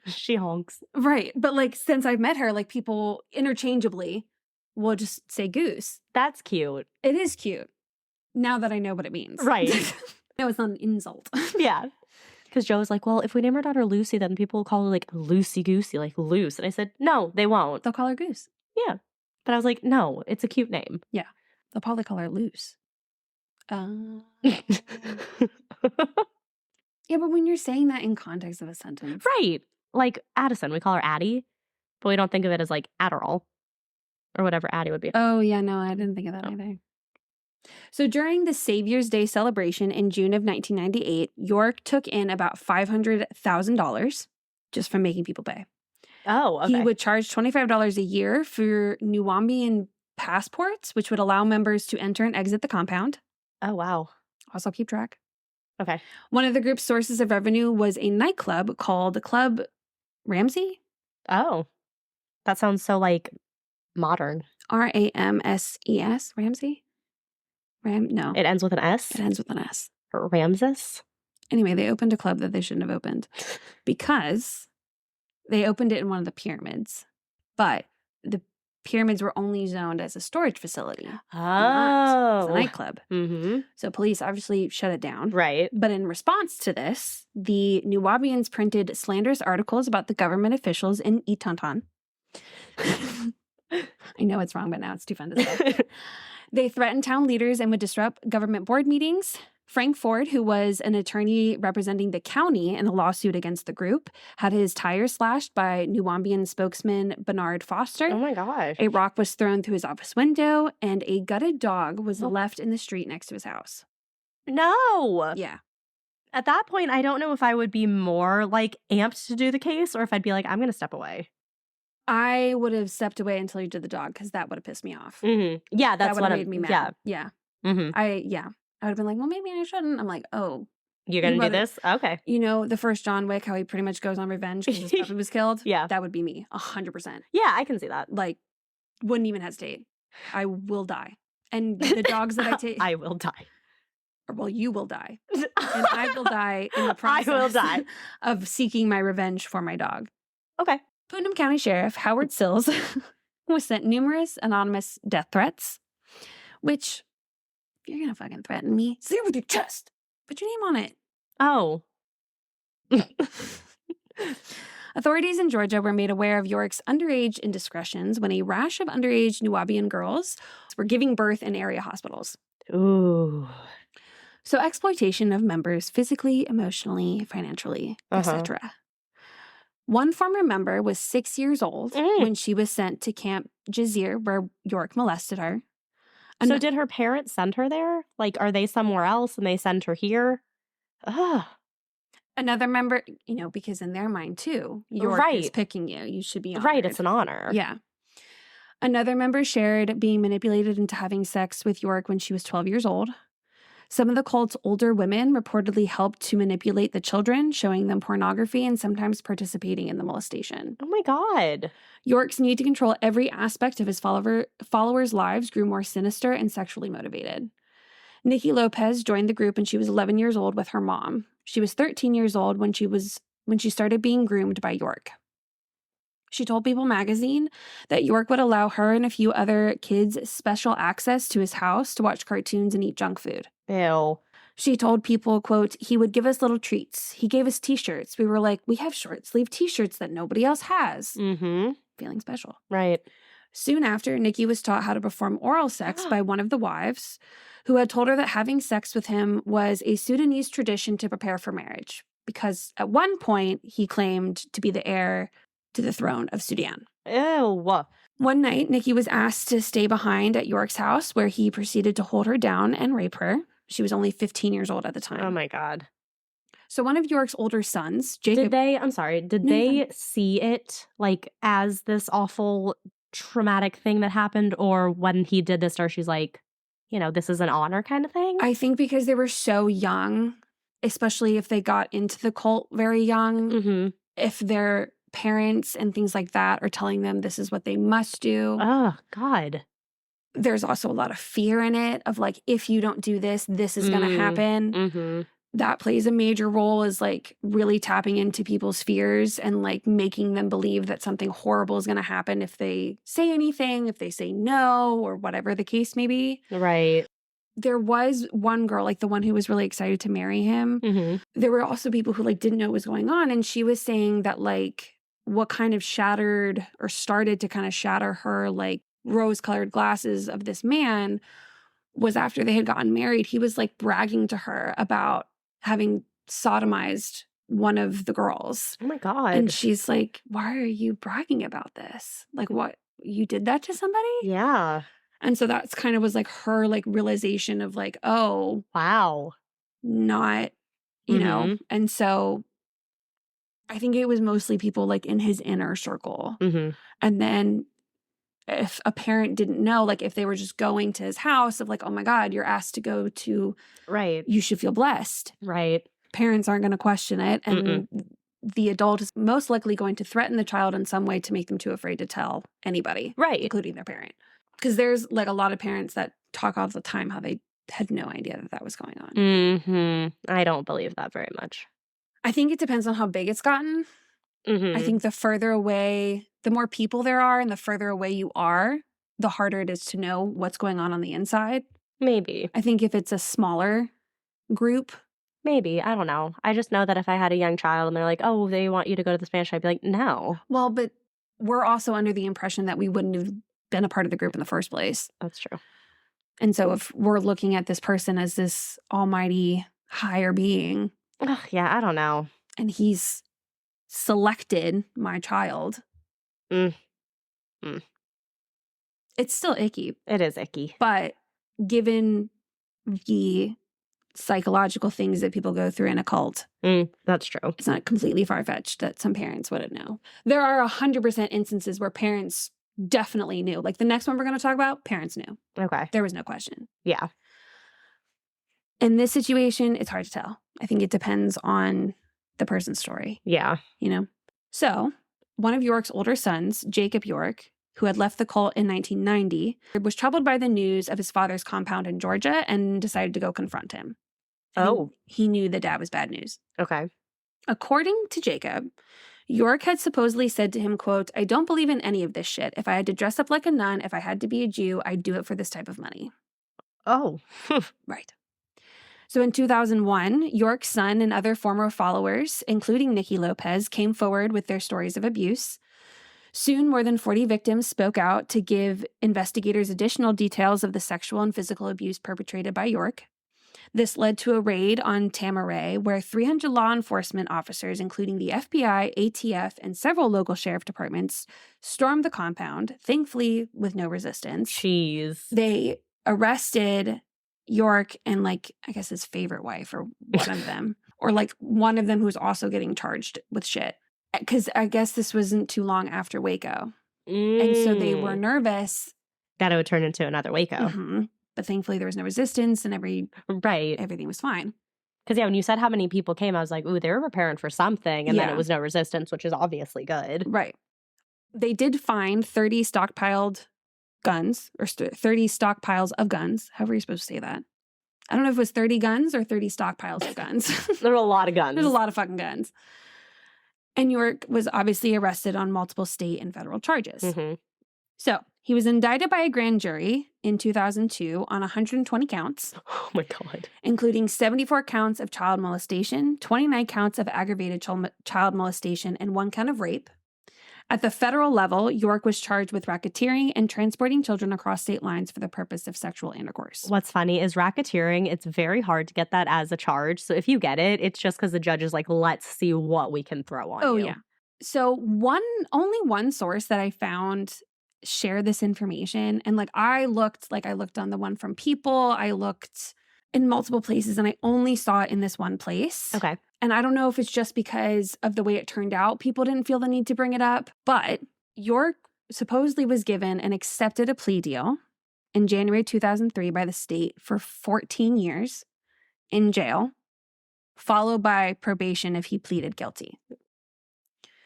She honks. Right. But like, since I've met her, like people interchangeably will just say Goose. That's cute. It is cute. Now that I know what it means. Right. No, it's not an insult. Yeah. Because Joe was like, well, if we name our daughter Lucy, then people will call her like Lucy Goosey, like loose. And I said, no, they won't. They'll call her Goose. Yeah. But I was like, no, it's a cute name. Yeah. They'll probably call her Loose. Yeah, but when you're saying that in context of a sentence. Right. Like Addison, we call her Addie, but we don't think of it as like Adderall or whatever Addie would be. Oh, yeah, no, I didn't think of that either. So during the Savior's Day celebration in June of 1998, York took in about $500,000 just from making people pay. Oh, okay. He would charge $25 a year for Nuwambian passports, which would allow members to enter and exit the compound. Oh, wow. Also keep track. Okay. One of the group's sources of revenue was a nightclub called Club Ramsey. Oh, that sounds so like modern. Ramses? Ramsey? No. It ends with an S? It ends with an S. Ramses? Anyway, they opened a club that they shouldn't have opened because they opened it in one of the pyramids, but the pyramids were only zoned as a storage facility. Not as a nightclub. Mm-hmm. So police obviously shut it down. Right. But in response to this, the Nuwaubians printed slanderous articles about the government officials in Itantan. I know it's wrong, but now it's too fun to say. They threatened town leaders and would disrupt government board meetings. Frank Ford, who was an attorney representing the county in a lawsuit against the group, had his tires slashed by Nuwambian spokesman Bernard Foster. Oh my gosh. A rock was thrown through his office window, and a gutted dog was left in the street next to his house. No. Yeah. At that point, I don't know if I would be more like amped to do the case or if I'd be like, I'm going to step away. I would have stepped away until you did the dog because that would have pissed me off. Mm-hmm. Yeah, that's that what made me mad. Yeah. Yeah. Mm-hmm. I would have been like, well, maybe I shouldn't. I'm like, oh. You're going to do this? Okay. You know, the first John Wick, how he pretty much goes on revenge because his puppy was killed? Yeah. That would be me, 100%. Yeah, I can see that. Like, wouldn't even hesitate. I will die. And the dogs that I take. I will die. Or, well, you will die. And I will die in the process I will die. of seeking my revenge for my dog. Okay. Putnam County Sheriff Howard Sills was sent numerous anonymous death threats, which, if you're going to fucking threaten me, say it with your chest. Put your name on it. Oh. Authorities in Georgia were made aware of York's underage indiscretions when a rash of underage Nuwaubian girls were giving birth in area hospitals. Ooh. So exploitation of members physically, emotionally, financially, etc. One former member was 6 years old when she was sent to Camp Jazeer, where York molested her. So did her parents send her there? Like, are they somewhere else and they send her here? Ugh. Another member, because in their mind too, York is picking you. You should be honored. Right, it's an honor. Yeah. Another member shared being manipulated into having sex with York when she was 12 years old. Some of the cult's older women reportedly helped to manipulate the children, showing them pornography and sometimes participating in the molestation. Oh my God. York's need to control every aspect of his followers' lives grew more sinister and sexually motivated. Nikki Lopez joined the group when she was 11 years old with her mom. She was 13 years old when she started being groomed by York. She told People magazine that York would allow her and a few other kids special access to his house to watch cartoons and eat junk food. Ew. She told People, quote, he would give us little treats. He gave us t-shirts. We were like, we have short sleeve t-shirts that nobody else has. Mm-hmm. Feeling special. Right. Soon after, Nikki was taught how to perform oral sex by one of the wives, who had told her that having sex with him was a Sudanese tradition to prepare for marriage, because at one point he claimed to be the heir to the throne of Sudan. Ew. One night, Nikki was asked to stay behind at York's house, where he proceeded to hold her down and rape her. She was only 15 years old at the time. Oh my God. So one of York's older sons, Jacob... Did they see it like as this awful traumatic thing that happened, or when he did this, or she's like, this is an honor kind of thing? I think because they were so young, especially if they got into the cult very young, if their parents and things like that are telling them this is what they must do. Oh, God. There's also a lot of fear in it of like, if you don't do this, this is going to happen. Mm-hmm. That plays a major role, is like really tapping into people's fears and like making them believe that something horrible is going to happen if they say anything, if they say no, or whatever the case may be. Right. There was one girl, like the one who was really excited to marry him. Mm-hmm. There were also people who like didn't know what was going on. And she was saying that like what kind of shattered or started to kind of shatter her like rose-colored glasses of this man was after they had gotten married. He was like bragging to her about having sodomized one of the girls. Oh my God. And she's like, why are you bragging about this? Like, what? You did that to somebody? Yeah. And so that's kind of was like her like realization of like, oh, wow. Not, know. And so I think it was mostly people like in his inner circle. Mm-hmm. And then if a parent didn't know, like if they were just going to his house of like, oh my God, you're asked to go to, right, you should feel blessed. Right. Parents aren't going to question it. And the adult is most likely going to threaten the child in some way to make them too afraid to tell anybody. Right. Including their parent. Because there's like a lot of parents that talk all the time how they had no idea that was going on. Mm-hmm. I don't believe that very much. I think it depends on how big it's gotten. I think the further away, the more people there are and the further away you are, the harder it is to know what's going on the inside. Maybe. I think if it's a smaller group. Maybe. I don't know. I just know that if I had a young child and they're like, oh, they want you to go to the Spanish, I'd be like, no. Well, but we're also under the impression that we wouldn't have been a part of the group in the first place. That's true. And so if we're looking at this person as this almighty higher being. Yeah, I don't know. And he's selected my child. It's still icky. It is icky. But given the psychological things that people go through in a cult. That's true. It's not completely far-fetched that some parents wouldn't know. There are 100% instances where parents definitely knew. Like the next one we're going to talk about, parents knew. Okay. There was no question. Yeah. In this situation, it's hard to tell. I think it depends on the person's story. Yeah. So, one of York's older sons, Jacob York, who had left the cult in 1990, was troubled by the news of his father's compound in Georgia and decided to go confront him. He knew that dad was bad news. Okay. According to Jacob, York had supposedly said to him, quote, I don't believe in any of this shit. If I had to dress up like a nun, if I had to be a Jew, I'd do it for this type of money. Oh. Right. So in 2001, York's son and other former followers, including Nikki Lopez, came forward with their stories of abuse. Soon, more than 40 victims spoke out to give investigators additional details of the sexual and physical abuse perpetrated by York. This led to a raid on Tamaray where 300 law enforcement officers, including the FBI, ATF, and several local sheriff departments, stormed the compound, thankfully with no resistance. Jeez. They arrested York and, like, I guess his favorite wife or one of them, or like one of them who's also getting charged with shit. Because I guess this wasn't too long after Waco. And so they were nervous. That it would turn into another Waco. Mm-hmm. But thankfully there was no resistance and everything was fine. Because, yeah, when you said how many people came, I was like, ooh, they were preparing for something. And then it was no resistance, which is obviously good. Right. They did find 30 stockpiled guns, or 30 stockpiles of guns. However you're supposed to say that. I don't know if it was 30 guns or 30 stockpiles of guns. There were a lot of guns. There's a lot of fucking guns. And York was obviously arrested on multiple state and federal charges. Mm-hmm. So he was indicted by a grand jury in 2002 on 120 counts. Oh, my God. Including 74 counts of child molestation, 29 counts of aggravated child molestation, and 1 count of rape. At the federal level, York was charged with racketeering and transporting children across state lines for the purpose of sexual intercourse. What's funny is racketeering, it's very hard to get that as a charge. So if you get it, it's just because the judge is like, let's see what we can throw on you. Oh, yeah. So only one source that I found share this information. And like I looked on the one from People, I looked in multiple places, and I only saw it in this one place. Okay. And I don't know if it's just because of the way it turned out, people didn't feel the need to bring it up, but York supposedly was given and accepted a plea deal in January 2003 by the state for 14 years in jail, followed by probation if he pleaded guilty.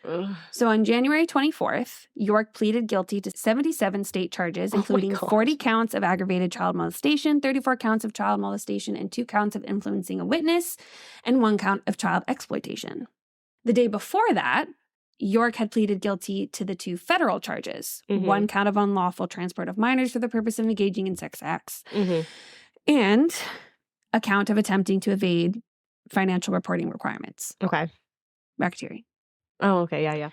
Ugh. So on January 24th, York pleaded guilty to 77 state charges, including 40 counts of aggravated child molestation, 34 counts of child molestation, and 2 counts of influencing a witness, and 1 count of child exploitation. The day before that, York had pleaded guilty to the 2 federal charges, 1 count of unlawful transport of minors for the purpose of engaging in sex acts, and a count of attempting to evade financial reporting requirements. Okay. Racketeering. Oh, okay. Yeah, yeah.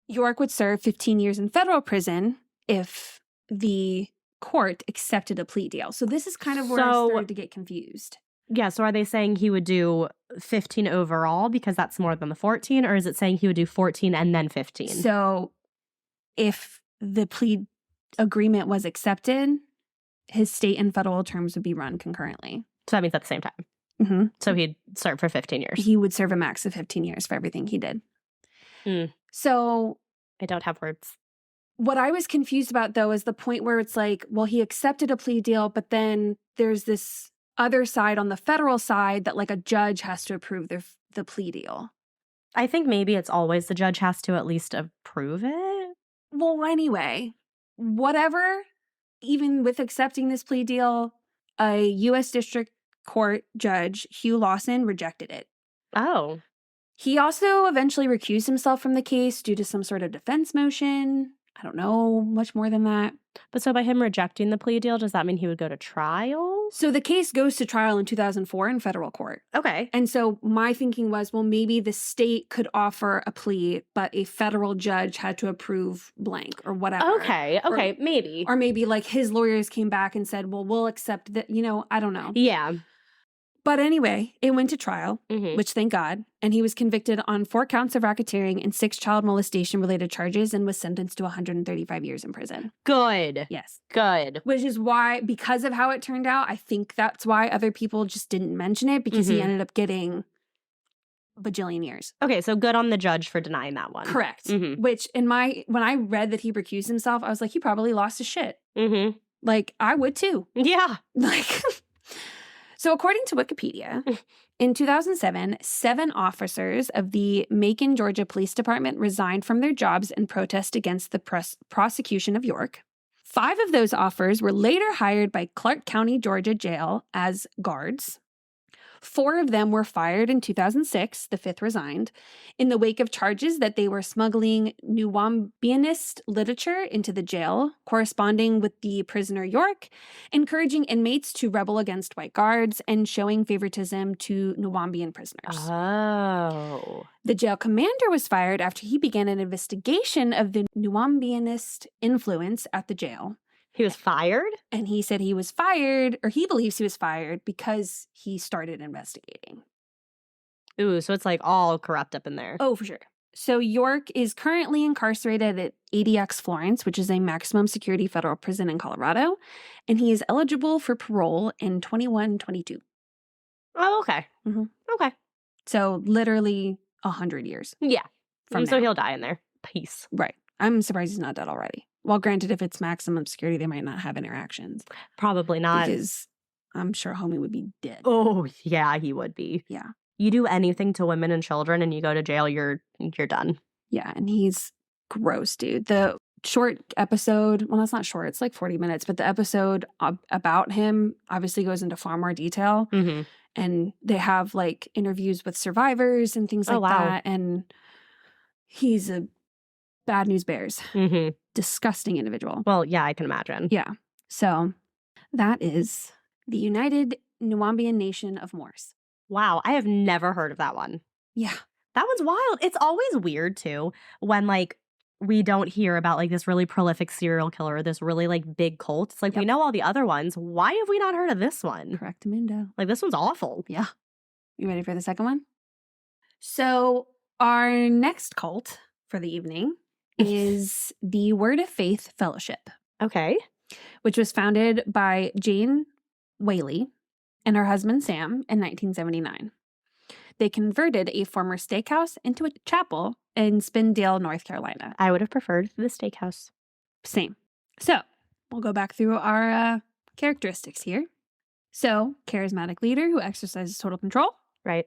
York would serve 15 years in federal prison if the court accepted a plea deal. So this is kind of where I started to get confused. Yeah, so are they saying he would do 15 overall because that's more than the 14, or is it saying he would do 14 and then 15? So if the plea agreement was accepted, his state and federal terms would be run concurrently. So that means at the same time. Mm-hmm. So he'd serve for 15 years. He would serve a max of 15 years for everything he did. So I don't have words. What I was confused about, though, is the point where it's like, well, he accepted a plea deal, but then there's this other side on the federal side that like a judge has to approve the plea deal. I think maybe it's always the judge has to at least approve it. Well, anyway, whatever, even with accepting this plea deal, a U.S. District Court judge, Hugh Lawson, rejected it. Oh. He also eventually recused himself from the case due to some sort of defense motion. I don't know much more than that. But so by him rejecting the plea deal, does that mean he would go to trial? So the case goes to trial in 2004 in federal court. Okay. And so my thinking was, well, maybe the state could offer a plea, but a federal judge had to approve blank or whatever. Okay. Okay. Maybe. Or maybe like his lawyers came back and said, well, we'll accept that, I don't know. Yeah. But anyway, it went to trial, which thank God, and he was convicted on 4 counts of racketeering and 6 child molestation-related charges and was sentenced to 135 years in prison. Good. Yes. Good. Which is why, because of how it turned out, I think that's why other people just didn't mention it, because he ended up getting a bajillion years. Okay, so good on the judge for denying that one. Correct. Which, when I read that he recused himself, I was like, he probably lost his shit. Like, I would too. Yeah. Like... So according to Wikipedia, in 2007, 7 officers of the Macon, Georgia Police Department resigned from their jobs in protest against the prosecution of York. 5 of those offers were later hired by Clark County, Georgia Jail as guards. 4 of them were fired in 2006, the 5th resigned, in the wake of charges that they were smuggling Nuwambianist literature into the jail, corresponding with the prisoner York, encouraging inmates to rebel against white guards, and showing favoritism to Nuwambian prisoners. Oh. The jail commander was fired after he began an investigation of the Nuwambianist influence at the jail. He was fired? And he said he was fired, or he believes he was fired because he started investigating. Ooh, so it's like all corrupt up in there. Oh, for sure. So York is currently incarcerated at ADX Florence, which is a maximum security federal prison in Colorado, and he is eligible for parole in 2122. Oh, okay. Mhm. Okay. So literally 100 years. Yeah. From So now. he'll die in there. Peace. Right. I'm surprised he's not dead already. Well, granted, if it's maximum security, they might not have interactions. Probably not. Because I'm sure homie would be dead. Oh, yeah, he would be. Yeah. You do anything to women and children and you go to jail, you're done. Yeah, and he's gross, dude. The short episode, well, it's not short, it's like 40 minutes, but the episode about him obviously goes into far more detail. Mm-hmm. And they have like interviews with survivors and things like that. And he's a bad news bears. Mm-hmm. Disgusting individual. Well, yeah, I can imagine. Yeah. So that is the United Nuambian Nation of Moors. Wow, I have never heard of that one. Yeah. That one's wild. It's always weird, too, when, like, we don't hear about, like, this really prolific serial killer or this really, like, big cult. It's like, we know all the other ones. Why have we not heard of this one? Correctamundo. Like, this one's awful. Yeah. You ready for the second one? So our next cult for the evening is the Word of Faith Fellowship. Okay. Which was founded by Jane Whaley and her husband Sam in 1979. They converted a former steakhouse into a chapel in Spindale, North Carolina. I would have preferred the steakhouse. Same. So we'll go back through our characteristics here. So, charismatic leader who exercises total control. Right.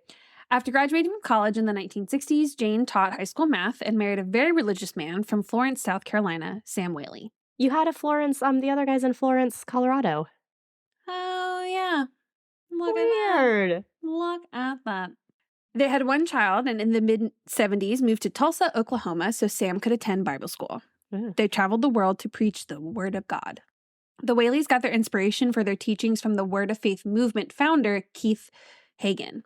After graduating from college in the 1960s, Jane taught high school math and married a very religious man from Florence, South Carolina, Sam Whaley. You had a Florence, the other guy's in Florence, Colorado. Oh, yeah. Look Weird. at that. Look at that. They had one child and in the mid-70s moved to Tulsa, Oklahoma so Sam could attend Bible school. They traveled the world to preach the Word of God. The Whaleys got their inspiration for their teachings from the Word of Faith movement founder, Keith Hagin.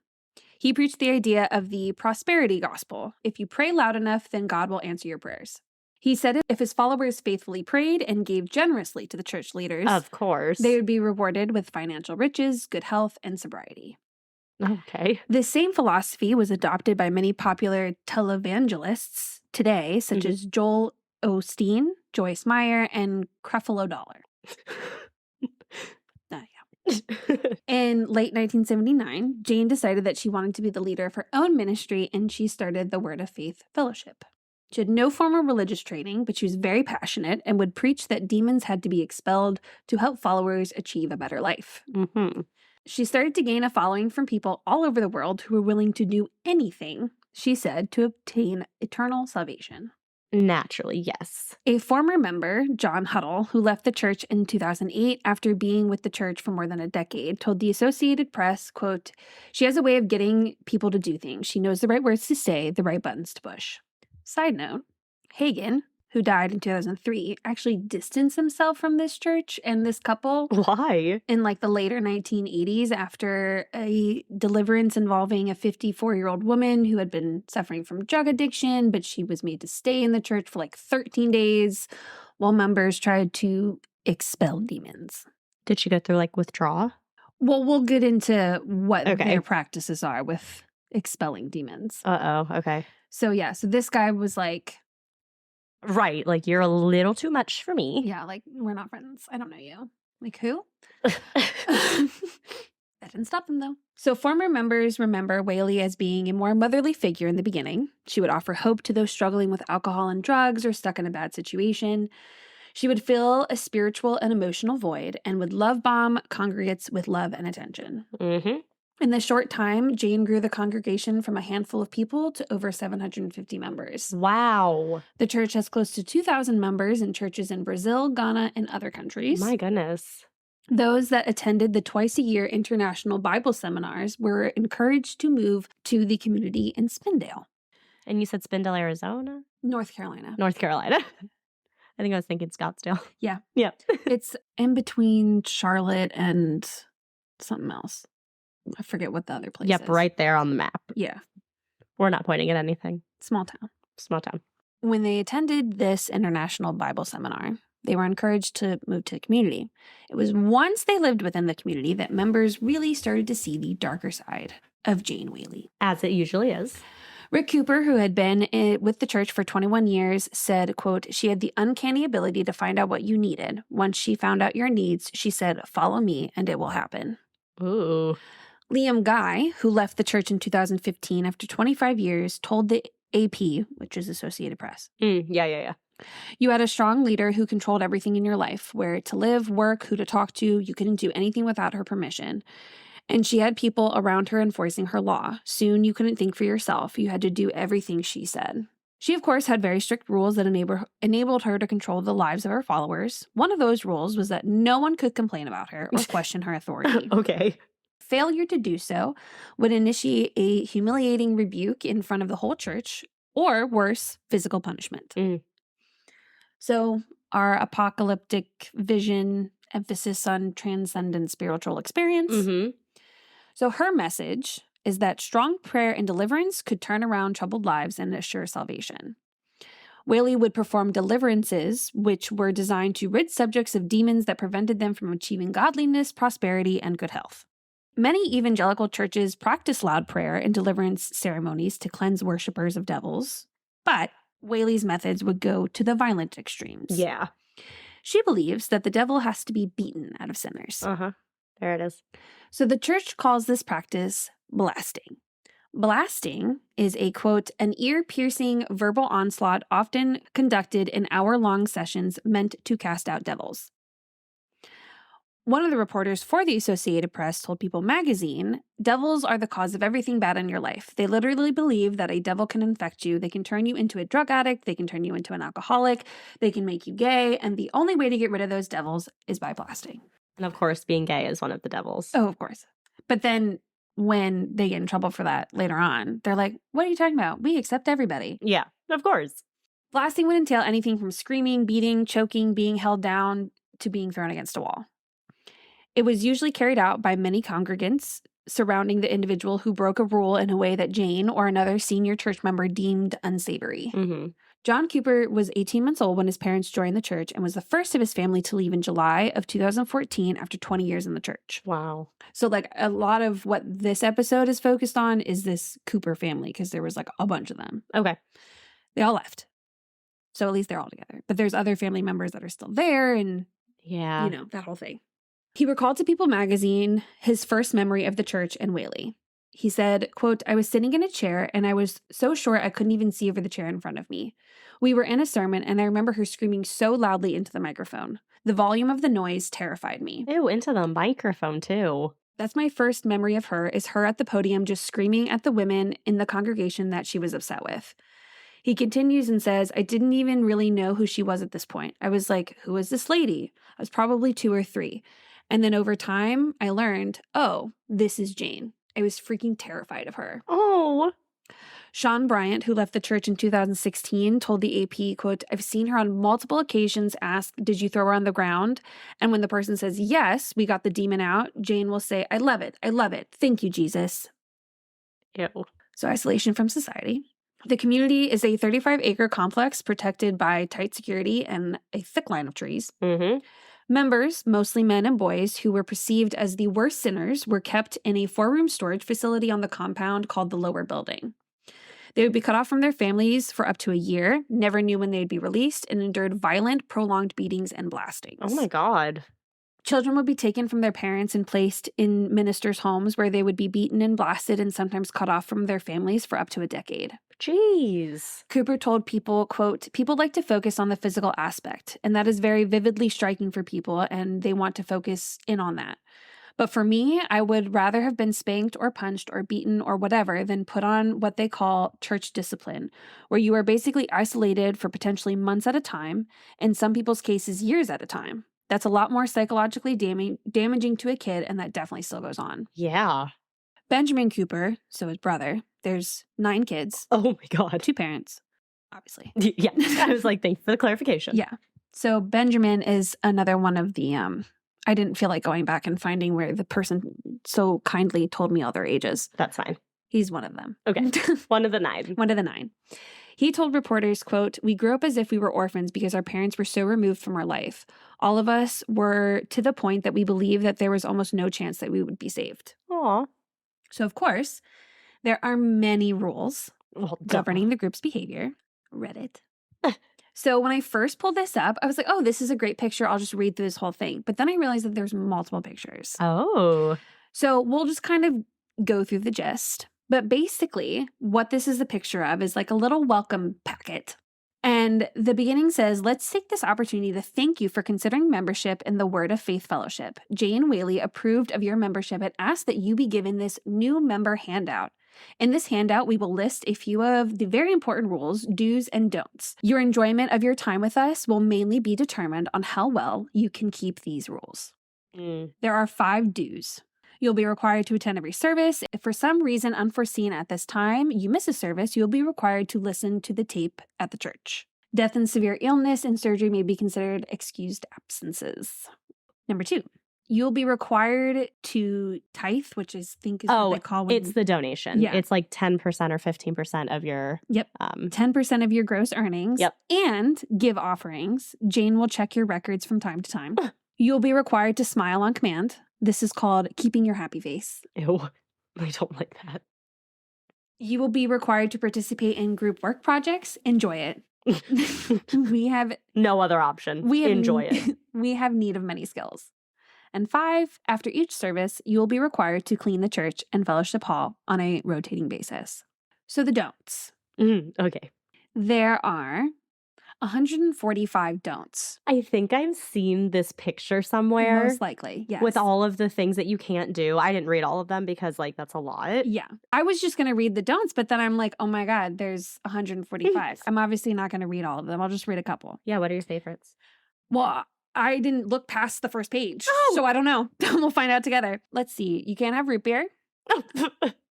He preached the idea of the prosperity gospel. If you pray loud enough, then God will answer your prayers. He said if his followers faithfully prayed and gave generously to the church leaders, of course, they would be rewarded with financial riches, good health, and sobriety. Okay. This same philosophy was adopted by many popular televangelists today, such as Joel Osteen, Joyce Meyer, and Creflo Dollar. In late 1979, Jane decided that she wanted to be the leader of her own ministry, and she started the Word of Faith Fellowship. She had no formal religious training, but she was very passionate and would preach that demons had to be expelled to help followers achieve a better life. Mm-hmm. She started to gain a following from people all over the world who were willing to do anything, she said, to obtain eternal salvation. Naturally, yes. A former member, John Huddle, who left the church in 2008 after being with the church for more than a decade, told the Associated Press, quote, "She has a way of getting people to do things. She knows the right words to say, the right buttons to push." Side note, Hagin, who died in 2003, actually distanced himself from this church and this couple. Why? In like the later 1980s after a deliverance involving a 54-year-old woman who had been suffering from drug addiction, but she was made to stay in the church for like 13 days while members tried to expel demons. Did she go through like withdrawal? Well, we'll get into what their practices are with expelling demons. Uh-oh, okay. So yeah, so this guy was like, right, like you're a little too much for me. Yeah, like we're not friends. I don't know you. Like who? That didn't stop them though. So former members remember Whaley as being a more motherly figure in the beginning. She would offer hope to those struggling with alcohol and drugs or stuck in a bad situation. She would fill a spiritual and emotional void and would love bomb congregates with love and attention. Mm-hmm. In this short time, Jane grew the congregation from a handful of people to over 750 members. Wow. The church has close to 2,000 members in churches in Brazil, Ghana, and other countries. My goodness. Those that attended the twice-a-year international Bible seminars were encouraged to move to the community in Spindale. And you said Spindale, Arizona? North Carolina. North Carolina. I think I was thinking Scottsdale. Yeah. Yeah. It's in between Charlotte and something else. I forget what the other place is. Yep, right there on the map. Yeah. We're not pointing at anything. Small town. Small town. When they attended this international Bible seminar, They were encouraged to move to the community. It was once they lived within the community that members really started to see the darker side of Jane Whaley. As it usually is. Rick Cooper, who had been with the church for 21 years, said, quote, she had the uncanny ability to find out what you needed. Once she found out your needs, she said, follow me and it will happen. Ooh. Liam Guy, who left the church in 2015 after 25 years, told the AP, which is Associated Press. Yeah. You had a strong leader who controlled everything in your life, where to live, work, who to talk to. You couldn't do anything without her permission. And she had people around her enforcing her law. Soon you couldn't think for yourself. You had to do everything she said. She, of course, had very strict rules that enabled her to control the lives of her followers. One of those rules was that no one could complain about her or question her authority. Okay. Failure to do so would initiate a humiliating rebuke in front of the whole church, or worse, physical punishment. So our apocalyptic vision, emphasis on transcendent spiritual experience. Mm-hmm. So her message is that strong prayer and deliverance could turn around troubled lives and assure salvation. Whaley would perform deliverances, which were designed to rid subjects of demons that prevented them from achieving godliness, prosperity, and good health. Many evangelical churches practice loud prayer and deliverance ceremonies to cleanse worshipers of devils, but Whaley's methods would go to the violent extremes. Yeah. She believes that the devil has to be beaten out of sinners. There it is. So the church calls this practice blasting. Blasting is a, quote, an ear-piercing verbal onslaught often conducted in hour-long sessions meant to cast out devils. One of the reporters for the Associated Press told People magazine, devils are the cause of everything bad in your life. They literally believe that a devil can infect you. They can turn you into a drug addict. They can turn you into an alcoholic. They can make you gay. And the only way to get rid of those devils is by blasting. And of course, being gay is one of the devils. Oh, of course. But then when they get in trouble for that later on, they're like, what are you talking about? We accept everybody. Yeah, of course. Blasting would entail anything from screaming, beating, choking, being held down, to being thrown against a wall. It was usually carried out by many congregants surrounding the individual who broke a rule in a way that Jane or another senior church member deemed unsavory. Mm-hmm. John Cooper was 18 months old when his parents joined the church and was the first of his family to leave in July of 2014 after 20 years in the church. Wow. So like a lot of what this episode is focused on is this Cooper family, because there was like a bunch of them. Okay. They all left. So at least they're all together. But there's other family members that are still there and, Yeah. you know, that whole thing. He recalled to People magazine his first memory of the church and Whaley. He said, quote, I was sitting in a chair and I was so short I couldn't even see over the chair in front of me. We were in a sermon and I remember her screaming so loudly into the microphone. The volume of the noise terrified me. Ew, into the microphone too. That's my first memory of her, is her at the podium just screaming at the women in the congregation that she was upset with. He continues and says, I didn't even really know who she was at this point. I was like, who is this lady? I was probably 2 or 3. And then over time, I learned, oh, this is Jane. I was freaking terrified of her. Oh. Sean Bryant, who left the church in 2016, told the AP, quote, I've seen her on multiple occasions ask, did you throw her on the ground? And when the person says, yes, we got the demon out, Jane will say, I love it. I love it. Thank you, Jesus. Ew. So isolation from society. The community is a 35-acre complex protected by tight security and a thick line of trees. Mm-hmm. Members, mostly men and boys, who were perceived as the worst sinners were kept in a 4-room storage facility on the compound called the Lower Building. They would be cut off from their families for up to a year, never knew when they'd be released, and endured violent, prolonged beatings and blastings. Oh my God. Children would be taken from their parents and placed in ministers' homes where they would be beaten and blasted and sometimes cut off from their families for up to a decade. Jeez. Cooper told People, quote, people like to focus on the physical aspect, and that is very vividly striking for people, and they want to focus in on that. But for me, I would rather have been spanked or punched or beaten or whatever than put on what they call church discipline, where you are basically isolated for potentially months at a time, in some people's cases, years at a time. That's a lot more psychologically damaging to a kid, and that definitely still goes on. Yeah. Benjamin Cooper, so his brother, there's 9 kids. Oh my God. 2 parents, obviously. Yeah. I was like, thank you for the clarification. Yeah. So Benjamin is another one of the, I didn't feel like going back and finding where the person so kindly told me all their ages. That's fine. He's one of them. Okay. One of the 9. One of the 9. He told reporters, quote, "We grew up as if we were orphans because our parents were so removed from our life. All of us were to the point that we believed that there was almost no chance that we would be saved." Aw. So, of course, there are many rules Well, governing the group's behavior. Reddit. So when I first pulled this up, I was like, oh, this is a great picture. I'll just read through this whole thing. But then I realized that there's multiple pictures. Oh. So we'll just kind of go through the gist. But basically, what this is a picture of is like a little welcome packet. And the beginning says, "Let's take this opportunity to thank you for considering membership in the Word of Faith Fellowship. Jane Whaley approved of your membership and asked that you be given this new member handout. In this handout, we will list a few of the very important rules, do's, and don'ts. Your enjoyment of your time with us will mainly be determined on how well you can keep these rules." There are 5 do's. You'll be required to attend every service. If for some reason unforeseen at this time you miss a service, you'll be required to listen to the tape at the church. Death and severe illness and surgery may be considered excused absences. Number 2, you'll be required to tithe, which is what they call it's the donation. Yeah. It's like 10% or 15% of your 10% of your gross earnings. Yep. And give offerings. Jane will check your records from time to time. You'll be required to smile on command. This is called keeping your happy face. Ew. I don't like that. You will be required to participate in group work projects. Enjoy it. We have no other option. Enjoy it. We have need of many skills. And 5, after each service, you will be required to clean the church and fellowship hall on a rotating basis. So the don'ts. Okay. There are 145 don'ts. I think I've seen this picture somewhere. Most likely, yes. With all of the things that you can't do. I didn't read all of them because, like, that's a lot. Yeah. I was just going to read the don'ts, but then I'm like, oh my God, there's 145. I'm obviously not going to read all of them. I'll just read a couple. Yeah, what are your favorites? Well, I didn't look past the first page, Oh! so I don't know. We'll find out together. Let's see. You can't have root beer.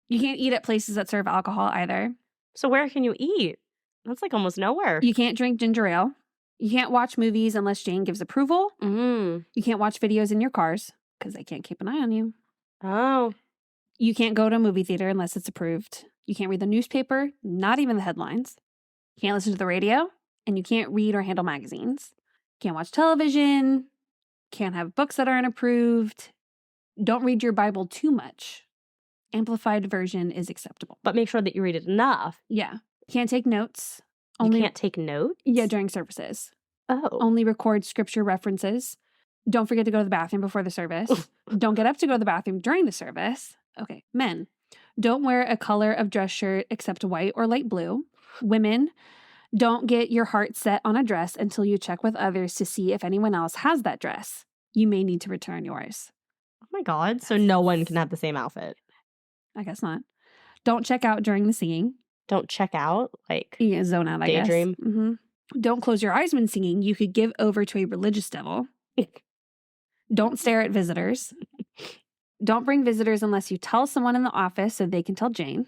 You can't eat at places that serve alcohol either. So where can you eat? That's like almost nowhere. You can't drink ginger ale. You can't watch movies unless Jane gives approval. You can't watch videos in your cars because they can't keep an eye on you. Oh. You can't go to a movie theater unless it's approved. You can't read the newspaper, not even the headlines. You can't listen to the radio, and you can't read or handle magazines. You can't watch television. Can't have books that aren't approved. Don't read your Bible too much. Amplified version is acceptable. But make sure that you read it enough. Yeah. Can't take notes. You can't take notes? Yeah, during services. Oh. Only record scripture references. Don't forget to go to the bathroom before the service. Don't get up to go to the bathroom during the service. Okay. Men, don't wear a color of dress shirt except white or light blue. Women, don't get your heart set on a dress until you check with others to see if anyone else has that dress. You may need to return yours. Oh my God. So no one can have the same outfit. I guess not. Don't check out during the singing. Don't check out, like zone out, I daydream. guess. Mm-hmm. Don't close your eyes when singing. You could give over to a religious devil. Don't stare at visitors. Don't bring visitors unless you tell someone in the office so they can tell Jane.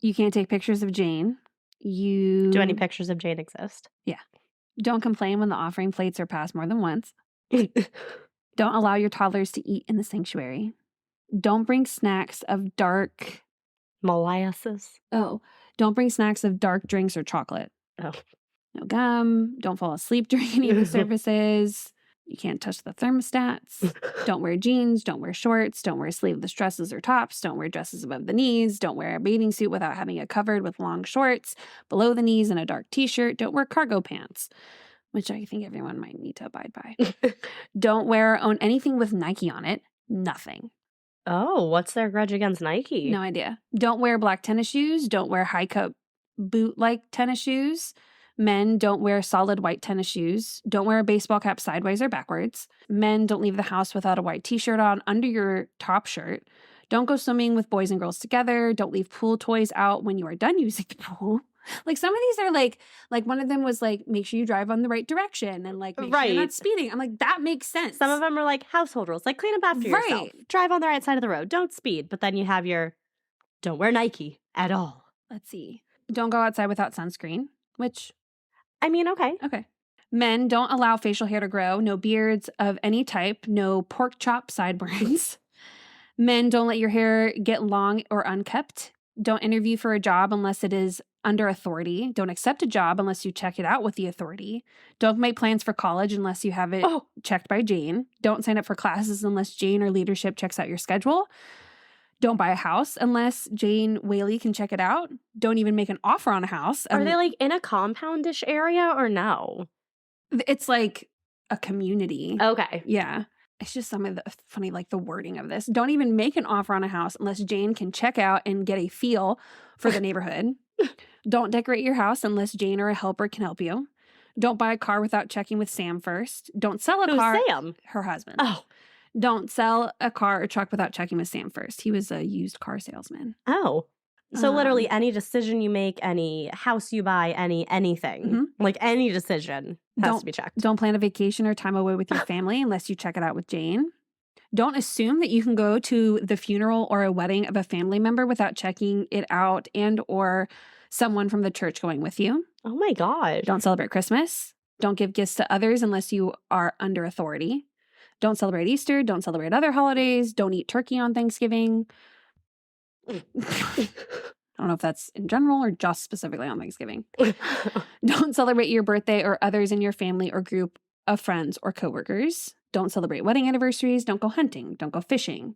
You can't take pictures of Jane. Do any pictures of Jane exist? Yeah. Don't complain when the offering plates are passed more than once. Don't allow your toddlers to eat in the sanctuary. Don't bring snacks of dark... molasses. Oh, don't bring snacks of dark drinks or chocolate. Oh. No gum. Don't fall asleep during any of the services. You can't touch the thermostats. Don't wear jeans. Don't wear shorts. Don't wear sleeveless dresses or tops. Don't wear dresses above the knees. Don't wear a bathing suit without having it covered with long shorts below the knees and a dark t-shirt. Don't wear cargo pants, which I think everyone might need to abide by. Don't wear or own anything with Nike on it. Nothing. Oh, what's their grudge against Nike? No idea. Don't wear black tennis shoes. Don't wear high-cut boot-like tennis shoes. Men don't wear solid white tennis shoes. Don't wear a baseball cap sideways or backwards. Men don't leave the house without a white t-shirt on under your top shirt. Don't go swimming with boys and girls together. Don't leave pool toys out when you are done using the pool. Like some of these are like one of them was like, make sure you drive on the right direction and like make sure you're not speeding. I'm like, that makes sense. Some of them are like household rules, like clean up after yourself. Drive on the right side of the road. Don't speed. But then you have your don't wear Nike at all. Let's see. Don't go outside without sunscreen, which I mean, okay. Okay. Men don't allow facial hair to grow. No beards of any type. No pork chop sideburns. Men don't let your hair get long or unkept. Don't interview for a job unless it is under authority. Don't accept a job unless you check it out with the authority. Don't make plans for college unless you have it checked by Jane. Don't sign up for classes unless Jane or leadership checks out your schedule. Don't buy a house unless Jane Whaley can check it out. Don't even make an offer on a house. Are they like in a compound-ish area or no? It's like a community. Okay. Yeah. It's just some of the funny, like the wording of this. Don't even make an offer on a house unless Jane can check out and get a feel for the neighborhood. Don't decorate your house unless Jane or a helper can help you. Don't buy a car without checking with Sam first. Don't sell a car. Who's Sam? Her husband. Oh. Don't sell a car or truck without checking with Sam first. He was a used car salesman. Oh. So literally any decision you make, any house you buy, anything, like any decision has to be checked. Don't plan a vacation or time away with your family unless you check it out with Jane. Don't assume that you can go to the funeral or a wedding of a family member without checking it out and or someone from the church going with you. Oh my gosh. Don't celebrate Christmas. Don't give gifts to others unless you are under authority. Don't celebrate Easter. Don't celebrate other holidays. Don't eat turkey on Thanksgiving. I don't know if that's in general or just specifically on Thanksgiving. Don't celebrate your birthday or others in your family or group of friends or coworkers. Don't celebrate wedding anniversaries. Don't go hunting. Don't go fishing.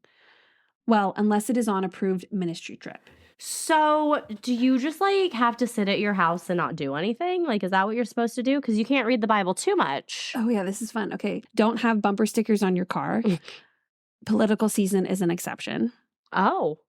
Well, unless it is on approved ministry trip. So do you just like have to sit at your house and not do anything? Like, is that what you're supposed to do? Because you can't read the Bible too much. Oh yeah, this is fun. Okay. Don't have bumper stickers on your car. Political season is an exception. Oh.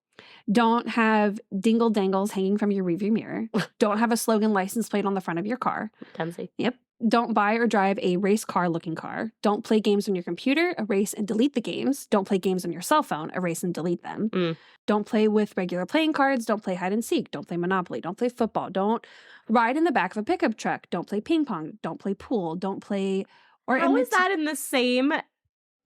Don't have dingle dangles hanging from your rearview mirror. Don't have a slogan license plate on the front of your car. Kenzie. Yep. Don't buy or drive a race car looking car. Don't play games on your computer, erase and delete the games. Don't play games on your cell phone, erase and delete them. Don't play with regular playing cards. Don't play hide and seek. Don't play Monopoly. Don't play football. Don't ride in the back of a pickup truck. Don't play ping pong. Don't play pool. Don't play or How is that in the same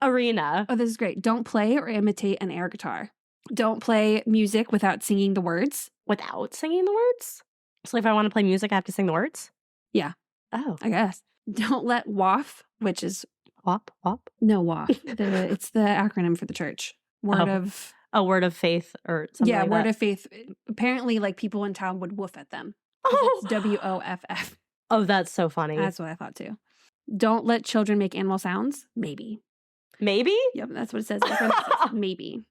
arena? Oh, this is great. Don't play or imitate an air guitar. Don't play music without singing the words. Without singing the words? So if I want to play music, I have to sing the words? Yeah. Oh. I guess. Don't let WAF, which is... WAP? No, WAF. It's the acronym for the church. Word of... A word of faith or something like that. Yeah, word of faith. Apparently, like, people in town would woof at them. Oh. It's WOFF. Oh, that's so funny. That's what I thought, too. Don't let children make animal sounds. Maybe. Maybe? Yep, that's what it says. Maybe.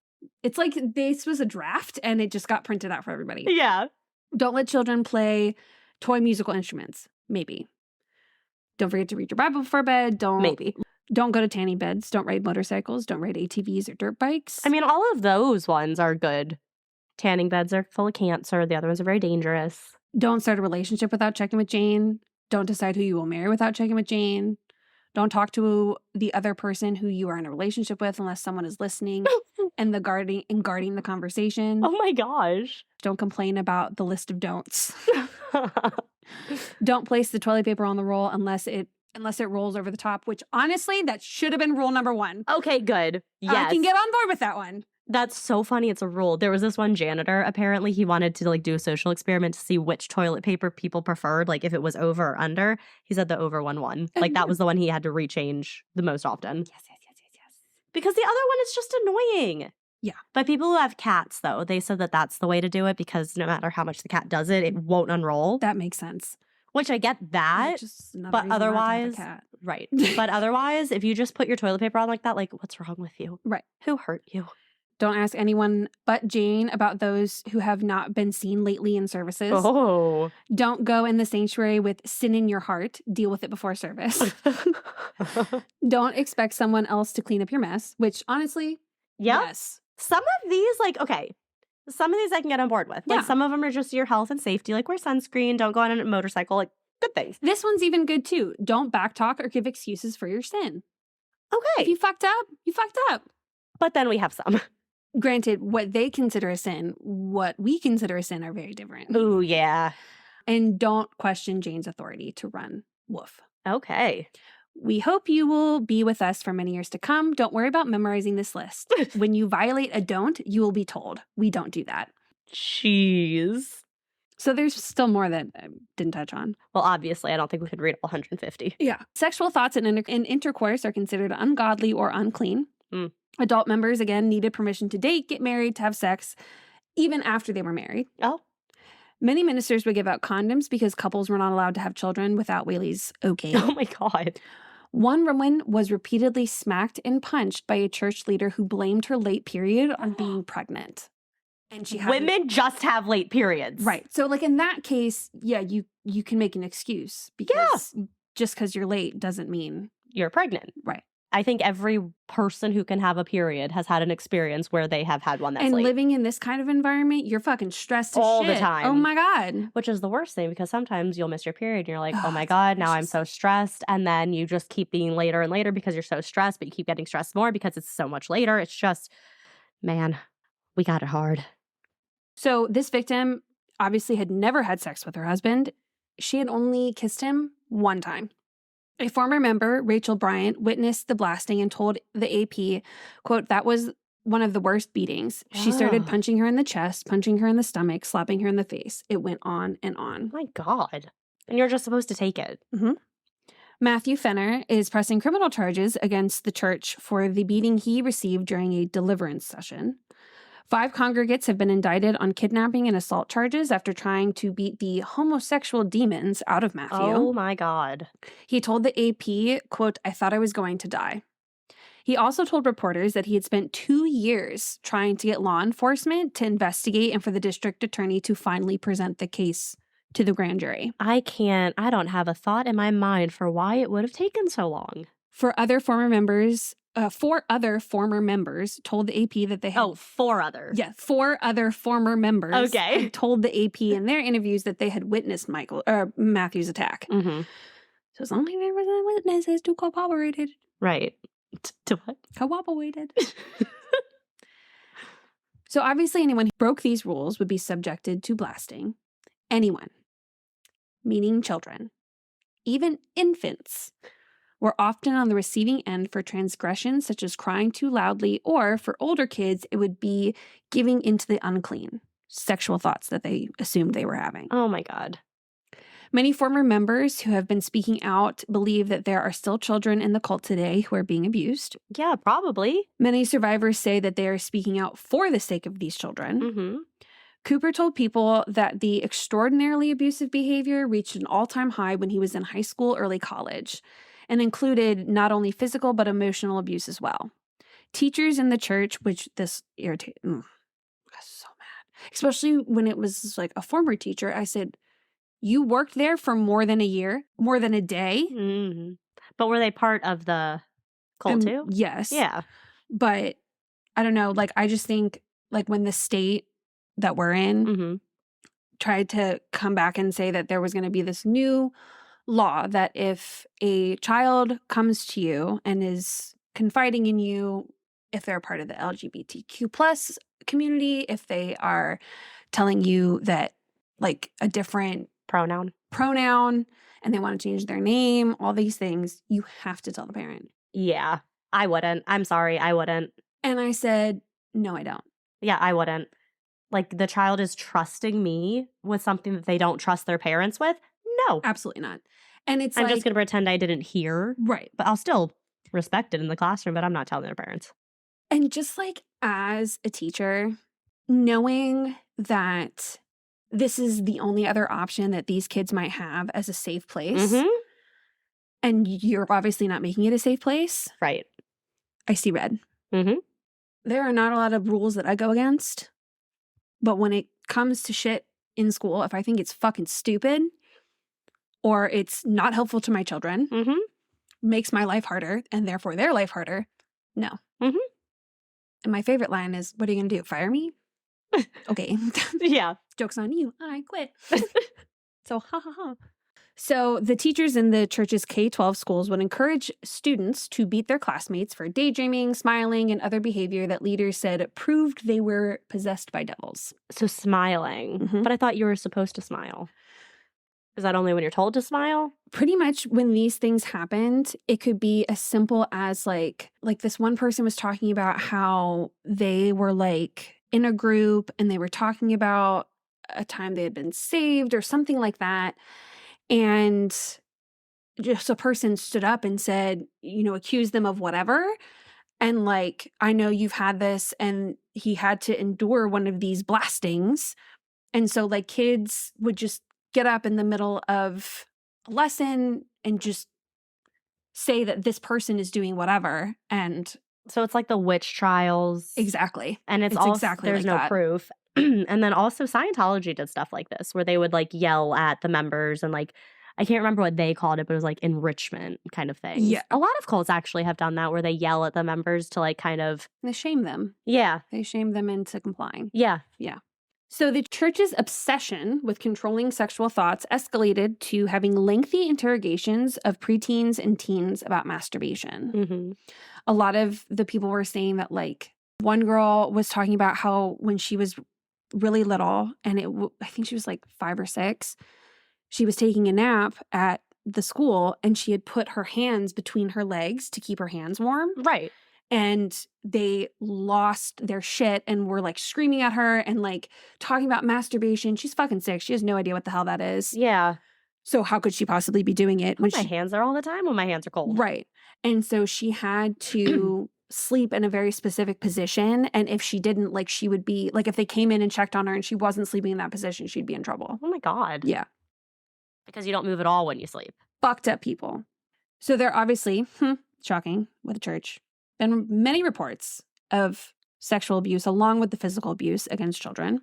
It's like this was a draft and it just got printed out for everybody. Yeah. Don't let children play toy musical instruments. Maybe. Don't forget to read your Bible before bed. Maybe. Don't go to tanning beds. Don't ride motorcycles. Don't ride ATVs or dirt bikes. I mean, all of those ones are good. Tanning beds are full of cancer. The other ones are very dangerous. Don't start a relationship without checking with Jane. Don't decide who you will marry without checking with Jane. Don't talk to the other person who you are in a relationship with unless someone is listening and guarding the conversation. Oh my gosh. Don't complain about the list of don'ts. Don't place the toilet paper on the roll unless it rolls over the top, which honestly, that should have been rule number 1. Okay, good. Yes. I can get on board with that one. That's so funny. It's a rule. There was this one janitor. Apparently, he wanted to like do a social experiment to see which toilet paper people preferred, like if it was over or under. He said the over one won. Like that was the one he had to rechange the most often. Yes. Because the other one is just annoying. Yeah. But people who have cats, though, they said that that's the way to do it because no matter how much the cat does it, it won't unroll. That makes sense. Which I get that. But otherwise, right. But otherwise, if you just put your toilet paper on like that, like what's wrong with you? Right. Who hurt you? Don't ask anyone but Jane about those who have not been seen lately in services. Oh. Don't go in the sanctuary with sin in your heart. Deal with it before service. Don't expect someone else to clean up your mess, which honestly, yes. Some of these, like, okay, some of these I can get on board with. Like, some of them are just your health and safety, like wear sunscreen, don't go on a motorcycle, like, good things. This one's even good, too. Don't backtalk or give excuses for your sin. Okay. If you fucked up, you fucked up. But then we have some. Granted, what they consider a sin, what we consider a sin are very different. Ooh, yeah. And don't question Jane's authority to run. Woof. Okay. We hope you will be with us for many years to come. Don't worry about memorizing this list. When you violate a don't, you will be told. We don't do that. Jeez. So there's still more that I didn't touch on. Well, obviously, I don't think we could read all 150. Yeah. Sexual thoughts in intercourse are considered ungodly or unclean. Adult members, again, needed permission to date, get married, to have sex, even after they were married. Oh. Many ministers would give out condoms because couples were not allowed to have children without Whaley's okay. Oh my God. One woman was repeatedly smacked and punched by a church leader who blamed her late period on being pregnant. And she had Women just have late periods. right. So like in that case, yeah, you can make an excuse because just because you're late doesn't mean You're pregnant. right. I think every person who can have a period has had an experience where they have had one that's And late. living in this kind of environment, you're fucking stressed as All shit. the time. Oh my God. Which is the worst thing because sometimes you'll miss your period and you're like, oh my it's God, now I'm vicious. so stressed. And then you just keep being later and later because you're so stressed, but you keep getting stressed more because it's so much later. It's just, man, we got it hard. So this victim obviously had never had sex with her husband. She had only kissed him one time. A former member, Rachel Bryant, witnessed the blasting and told the AP, quote, that was one of the worst beatings. She started Ugh. punching her in the chest, punching her in the stomach, slapping her in the face. It went on and on. My God. And you're just supposed to take it. Matthew Fenner is pressing criminal charges against the church for the beating he received during a deliverance session. 5 congregates have been indicted on kidnapping and assault charges after trying to beat the homosexual demons out of Matthew. Oh my God. He told the AP, quote, I thought I was going to die. He also told reporters that he had spent 2 years trying to get law enforcement to investigate and for the district attorney to finally present the case to the grand jury. I don't have a thought in my mind for why it would have taken so long. 4 other former members told the AP that they had... Oh, 4 others. Yeah, 4 other former members Okay. had told the AP in their interviews that they had witnessed Matthew's attack. Mm-hmm. So as long as there was witnesses to cooperated. Right. To what? Cooperated. So obviously anyone who broke these rules would be subjected to blasting. Anyone, meaning children, even infants, were often on the receiving end for transgressions such as crying too loudly, or for older kids, it would be giving into the unclean, sexual thoughts that they assumed they were having. Oh my God. Many former members who have been speaking out believe that there are still children in the cult today who are being abused. Yeah, probably. Many survivors say that they are speaking out for the sake of these children. Mm-hmm. Cooper told People that the extraordinarily abusive behavior reached an all-time high when he was in high school, early college, and included not only physical but emotional abuse as well. Teachers in the church, which this irritated, I was so mad, especially when it was like a former teacher. I said, you worked there for more than a year, more than a day? Mm-hmm. But were they part of the cult too? Yes. Yeah. But I don't know, like I just think like when the state that we're in Mm-hmm. tried to come back and say that there was going to be this new law that if a child comes to you and is confiding in you, if they're part of the LGBTQ plus community, if they are telling you that like a different Pronoun. and they want to change their name, all these things, you have to tell the parent. Yeah. I wouldn't. I'm sorry. I wouldn't. And I said, no, I don't. Yeah, I wouldn't. Like the child is trusting me with something that they don't trust their parents with? No. Absolutely not. And it's I'm like, just going to pretend I didn't hear, right. but I'll still respect it in the classroom, but I'm not telling their parents. And just like as a teacher, knowing that this is the only other option that these kids might have as a safe place, Mm-hmm. and you're obviously not making it a safe place, Right. I see red. Mm-hmm. There are not a lot of rules that I go against, but when it comes to shit in school, if I think it's fucking stupid or it's not helpful to my children, Mm-hmm. makes my life harder and therefore their life harder, no. Mm-hmm. And my favorite line is, what are you going to do? Fire me? Okay. Yeah. Joke's on you. I quit. So, ha ha ha. So, the teachers in the church's K-12 schools would encourage students to beat their classmates for daydreaming, smiling, and other behavior that leaders said proved they were possessed by devils. So smiling. Mhm. But I thought you were supposed to smile. Is that only when you're told to smile? Pretty much when these things happened, it could be as simple as like this one person was talking about how they were like in a group and they were talking about a time they had been saved or something like that. And just a person stood up and said, accused them of whatever. And like, I know you've had this, and he had to endure one of these blastings And so like kids would just get up in the middle of a lesson and just say that this person is doing whatever. And So it's like the witch trials. exactly. And it's It's also, exactly there's like no that. proof. And then also Scientology did stuff like this where they would like yell at the members and like, I can't remember what they called it, but it was like enrichment kind of things. Yeah. A lot of cults actually have done that where they yell at the members to like kind of, They shame them. yeah, They shame them into complying. yeah. So the church's obsession with controlling sexual thoughts escalated to having lengthy interrogations of preteens and teens about masturbation. Mm-hmm. A lot of the people were saying that, like, one girl was talking about how when she was really little, and I think she was like 5 or 6, she was taking a nap at the school and she had put her hands between her legs to keep her hands warm. Right. And they lost their shit and were like screaming at her and like talking about masturbation. She's fucking sick. She has no idea what the hell that is. Yeah. So how could she possibly be doing it when My hands are all the time when my hands are cold. Right. And so she had to sleep in a very specific position. And if she didn't, like, she would be like, if they came in and checked on her and she wasn't sleeping in that position, she'd be in trouble. Oh my God. Yeah. Because you don't move at all when you sleep. Fucked up people. So there obviously, shocking with the church, been many reports of sexual abuse along with the physical abuse against children.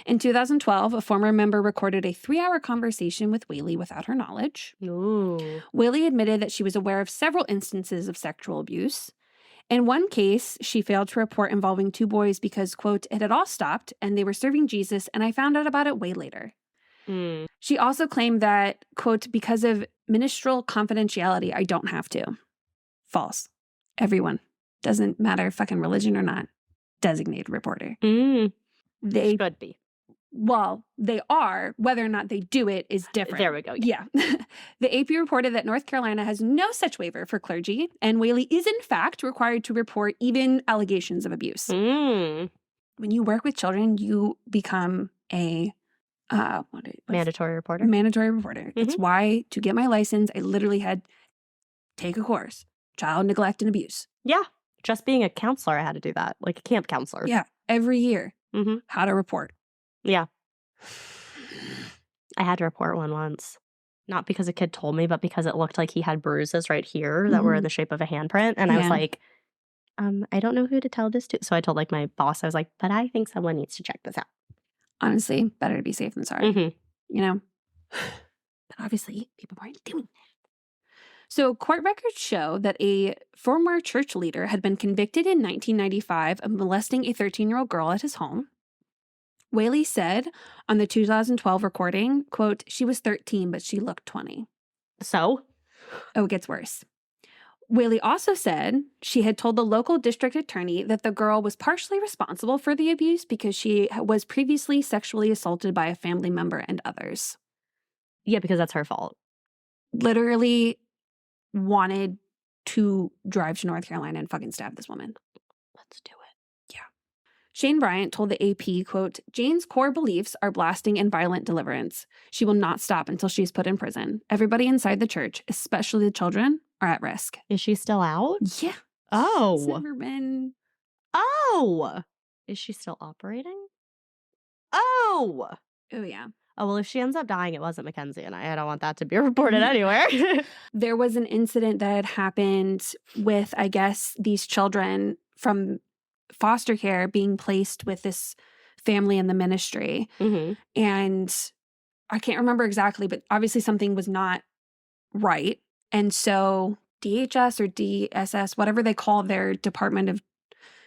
In 2012, a former member recorded a 3-hour conversation with Whaley without her knowledge. Ooh. Whaley admitted that she was aware of several instances of sexual abuse. In one case, she failed to report involving 2 boys because, quote, it had all stopped and they were serving Jesus and I found out about it way later. Mm. She also claimed that, quote, because of ministerial confidentiality, I don't have to. False. Everyone, doesn't matter fucking religion or not, designated reporter. Mm. They should be. Well, they are. Whether or not they do it is different. There we go. Yeah. The AP reported that North Carolina has no such waiver for clergy, and Whaley is in fact required to report even allegations of abuse. Mm. When you work with children, you become a Mandatory reporter. Mandatory reporter. That's why, to get my license, I literally had to take a course, child neglect and abuse. Yeah. Just being a counselor, I had to do that, like a camp counselor. Yeah. Every year. Mm-hmm. How to report. Yeah. I had to report one once. Not because a kid told me, but because it looked like he had bruises right here that were in the shape of a handprint. And I was like, I don't know who to tell this to. So I told like my boss, I was like, but I think someone needs to check this out. Honestly, better to be safe than sorry. Mm-hmm. You know? But obviously, people weren't doing that. So court records show that a former church leader had been convicted in 1995 of molesting a 13-year-old girl at his home. Whaley said on the 2012 recording, quote, she was 13, but she looked 20. So? Oh, it gets worse. Whaley also said she had told the local district attorney that the girl was partially responsible for the abuse because she was previously sexually assaulted by a family member and others. Yeah, because that's her fault. Literally wanted to drive to North Carolina and fucking stab this woman. Let's do it. Yeah. Shane Bryant told the AP, quote, Jane's core beliefs are blasting and violent deliverance. She will not stop until she's put in prison. Everybody inside the church, especially the children, are at risk. Is she still out? Yeah. Oh. She's never been. Oh. Is she still operating? Oh. Oh, yeah. Oh, well, if she ends up dying, it wasn't Mackenzie and I don't want that to be reported anywhere. There was an incident that had happened with, I guess, these children from foster care being placed with this family in the ministry. Mm-hmm. And I can't remember exactly, but obviously something was not right. And so DHS or DSS, whatever they call their Department of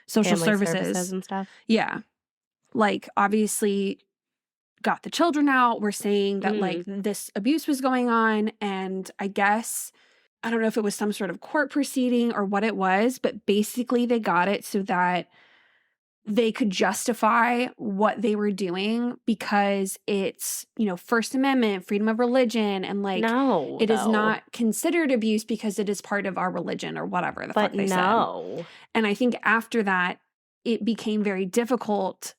Social Family Services and stuff. Yeah. Like, obviously got the children out. We're saying that, like, this abuse was going on. And I guess, I don't know if it was some sort of court proceeding or what it was, but basically they got it so that they could justify what they were doing because it's, you know, First Amendment, freedom of religion, and like, no, it is not considered abuse because it is part of our religion or whatever the fuck they said. And I think after that, it became very difficult.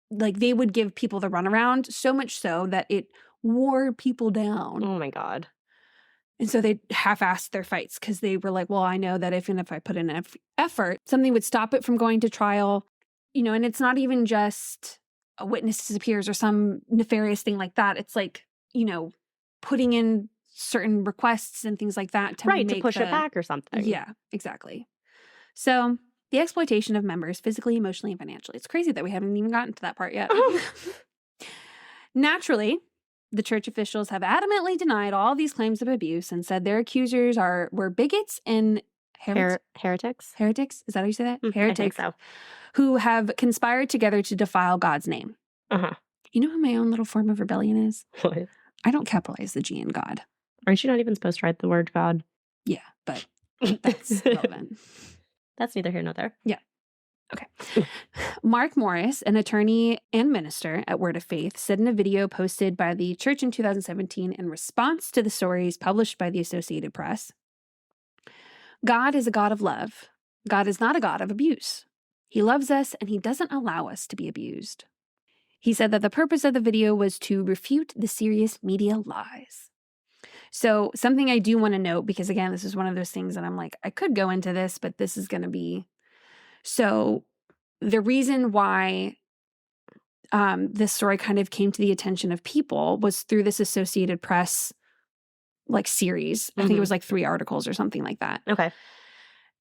Like, they would give people the runaround, so much so that it wore people down. Oh my God. And so they half-assed their fights because they were like, well, I know that even if I put in an effort, something would stop it from going to trial. You know, and it's not even just a witness disappears or some nefarious thing like that. It's like, you know, putting in certain requests and things like that to Right, to make push it back or something. Yeah, exactly. So the exploitation of members physically, emotionally, and financially. It's crazy that we haven't even gotten to that part yet. Naturally, the church officials have adamantly denied all these claims of abuse and said their accusers were bigots and Heretics? heretics. Is that how you say that? I think Heretics. so. Who have conspired together to defile God's name. Uh-huh. You know who my own little form of rebellion is? What? I don't capitalize the G in God. Aren't you not even supposed to write the word God? Yeah, but that's relevant. That's neither here nor there. Yeah. Okay. Mark Morris, an attorney and minister at Word of Faith, said in a video posted by the church in 2017 in response to the stories published by the Associated Press, God is a God of love. God is not a God of abuse. He loves us and he doesn't allow us to be abused. He said that the purpose of the video was to refute the serious media lies. So something I do want to note, because again, this is one of those things that I'm like, I could go into this, but this is going to be... So the reason why this story kind of came to the attention of people was through this Associated Press like series. I think it was like 3 articles or something like that. Okay.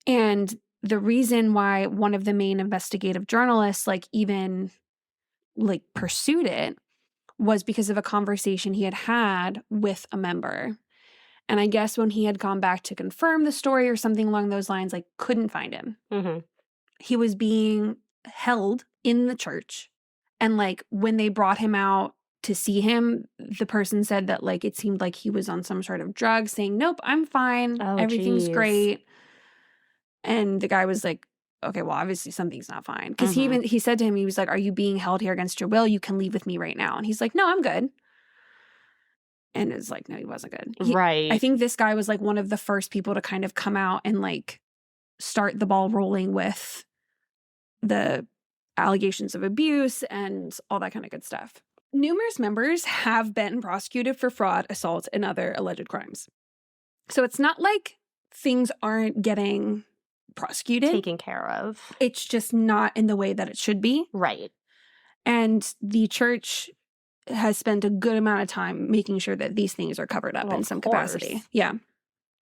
And the reason why one of the main investigative journalists like even like pursued it was because of a conversation he had had with a member. And I guess when he had gone back to confirm the story or something along those lines, like couldn't find him. Mm-hmm. He was being held in the church. And like when they brought him out to see him, the person said that like it seemed like he was on some sort of drug, saying, nope, I'm fine. Oh, everything's geez. great. And the guy was like, okay, well, obviously something's not fine. Because he said to him, he was like, are you being held here against your will? You can leave with me right now. And he's like, no, I'm good. And it's like, no, he wasn't good. Right. I think this guy was like one of the first people to kind of come out and like start the ball rolling with the allegations of abuse and all that kind of good stuff. Numerous members have been prosecuted for fraud, assault, and other alleged crimes. So it's not like things aren't getting prosecuted. Taken care of. It's just not in the way that it should be. Right. And the church has spent a good amount of time making sure that these things are covered up in some capacity. Yeah.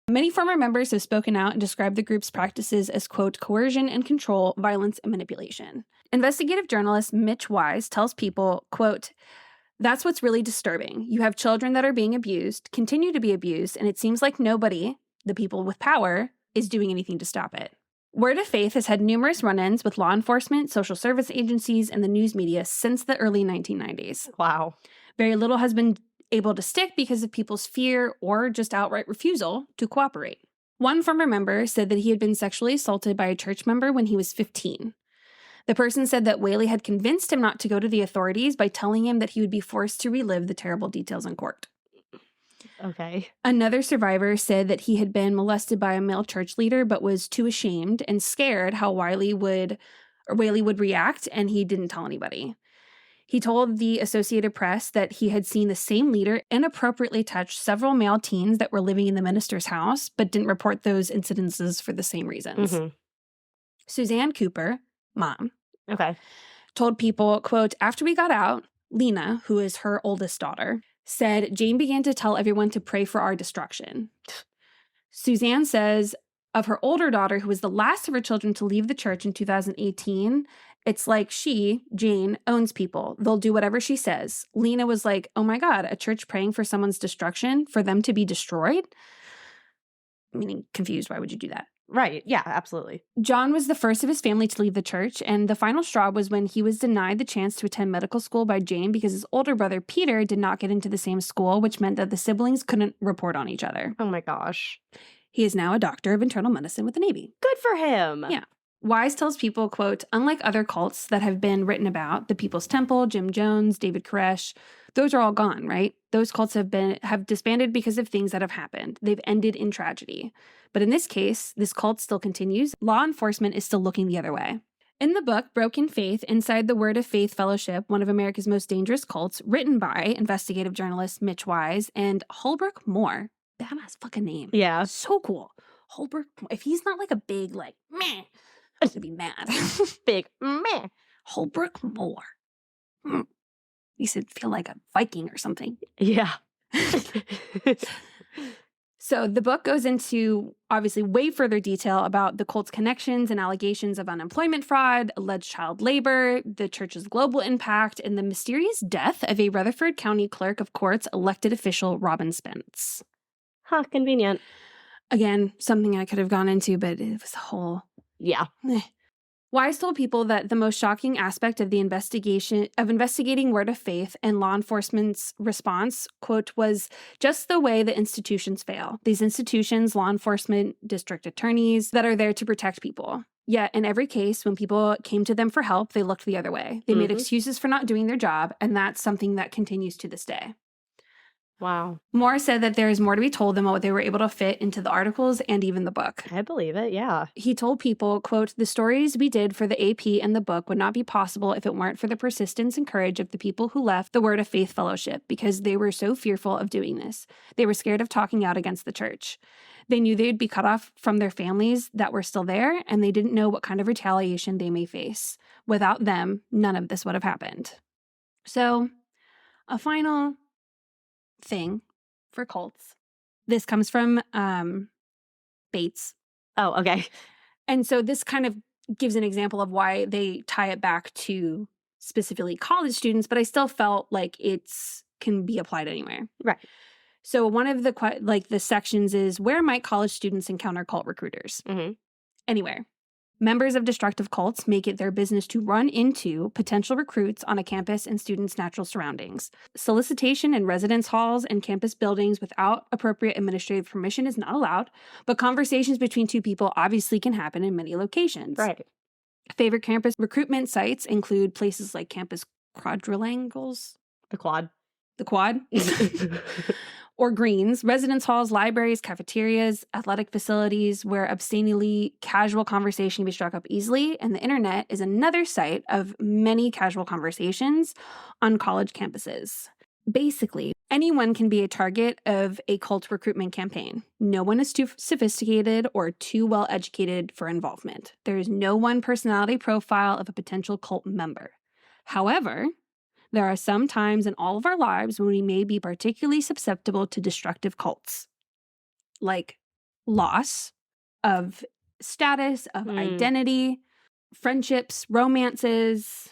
Many former members have spoken out and described the group's practices as, quote, coercion and control, violence and manipulation. Investigative journalist Mitch Wise tells people, quote, that's what's really disturbing. You have children that are being abused, continue to be abused, and it seems like nobody, the people with power, is doing anything to stop it. Word of Faith has had numerous run-ins with law enforcement, social service agencies, and the news media since the early 1990s. Wow. Very little has been able to stick because of people's fear or just outright refusal to cooperate. One former member said that he had been sexually assaulted by a church member when he was 15. The person said that Whaley had convinced him not to go to the authorities by telling him that he would be forced to relive the terrible details in court. Okay. Another survivor said that he had been molested by a male church leader but was too ashamed and scared how Whaley would react, and he didn't tell anybody. He told the Associated Press that he had seen the same leader inappropriately touch several male teens that were living in the minister's house, but didn't report those incidences for the same reasons. Suzanne Cooper, mom, told people, quote, after we got out, Lena, who is her oldest daughter, said Jane began to tell everyone to pray for our destruction. Suzanne says of her older daughter, who was the last of her children to leave the church in 2018, it's like she, Jane, owns people. They'll do whatever she says. Lena was like, oh my God, a church praying for someone's destruction, for them to be destroyed? Meaning confused, why would you do that? Right. Yeah, absolutely. John was the first of his family to leave the church, and the final straw was when he was denied the chance to attend medical school by Jane because his older brother, Peter, did not get into the same school, which meant that the siblings couldn't report on each other. Oh my gosh. He is now a doctor of internal medicine with the Navy. Good for him. Yeah. Wise tells people, quote, unlike other cults that have been written about, the People's Temple, Jim Jones, David Koresh, those are all gone, right? Those cults have disbanded because of things that have happened. They've ended in tragedy. But in this case, this cult still continues. Law enforcement is still looking the other way. In the book, Broken Faith, Inside the Word of Faith Fellowship, one of America's most dangerous cults, written by investigative journalist Mitch Wise and Holbrook Moore. Badass fucking name. Yeah. So cool. Holbrook, if he's not like a big, like, meh, I'm gonna be mad. Big meh. Holbrook Moore. You should feel like a Viking or something. Yeah. So the book goes into obviously way further detail about the cult's connections and allegations of unemployment fraud, alleged child labor, the church's global impact, and the mysterious death of a Rutherford County clerk of courts elected official Robin Spence. Huh, convenient. Again, something I could have gone into, but it was a whole... Yeah. Wise told people that the most shocking aspect of the investigating Word of Faith and law enforcement's response, quote, was just the way the institutions fail. These institutions, law enforcement, district attorneys that are there to protect people. Yet in every case, when people came to them for help, they looked the other way. They made excuses for not doing their job, and that's something that continues to this day. Wow. Moore said that there is more to be told than what they were able to fit into the articles and even the book. I believe it, yeah. He told people, quote, the stories we did for the AP and the book would not be possible if it weren't for the persistence and courage of the people who left the Word of Faith Fellowship because they were so fearful of doing this. They were scared of talking out against the church. They knew they'd be cut off from their families that were still there, and they didn't know what kind of retaliation they may face. Without them, none of this would have happened. So, a final thing for cults. This comes from Bates. Oh, okay. And so this kind of gives an example of why they tie it back to specifically college students, but I still felt like it's can be applied anywhere. Right. So one of the sections is where might college students encounter cult recruiters? Anywhere. Members of destructive cults make it their business to run into potential recruits on a campus and students' natural surroundings. Solicitation in residence halls and campus buildings without appropriate administrative permission is not allowed, but conversations between two people obviously can happen in many locations. Right. Favorite campus recruitment sites include places like campus quadrangles. The quad. The quad. Or greens, residence halls, libraries, cafeterias, athletic facilities where abstainingly casual conversation can be struck up easily, and the internet is another site of many casual conversations on college campuses. Basically, anyone can be a target of a cult recruitment campaign. No one is too sophisticated or too well educated for involvement. There is no one personality profile of a potential cult member. However, there are some times in all of our lives when we may be particularly susceptible to destructive cults, like loss of status, of identity, friendships, romances,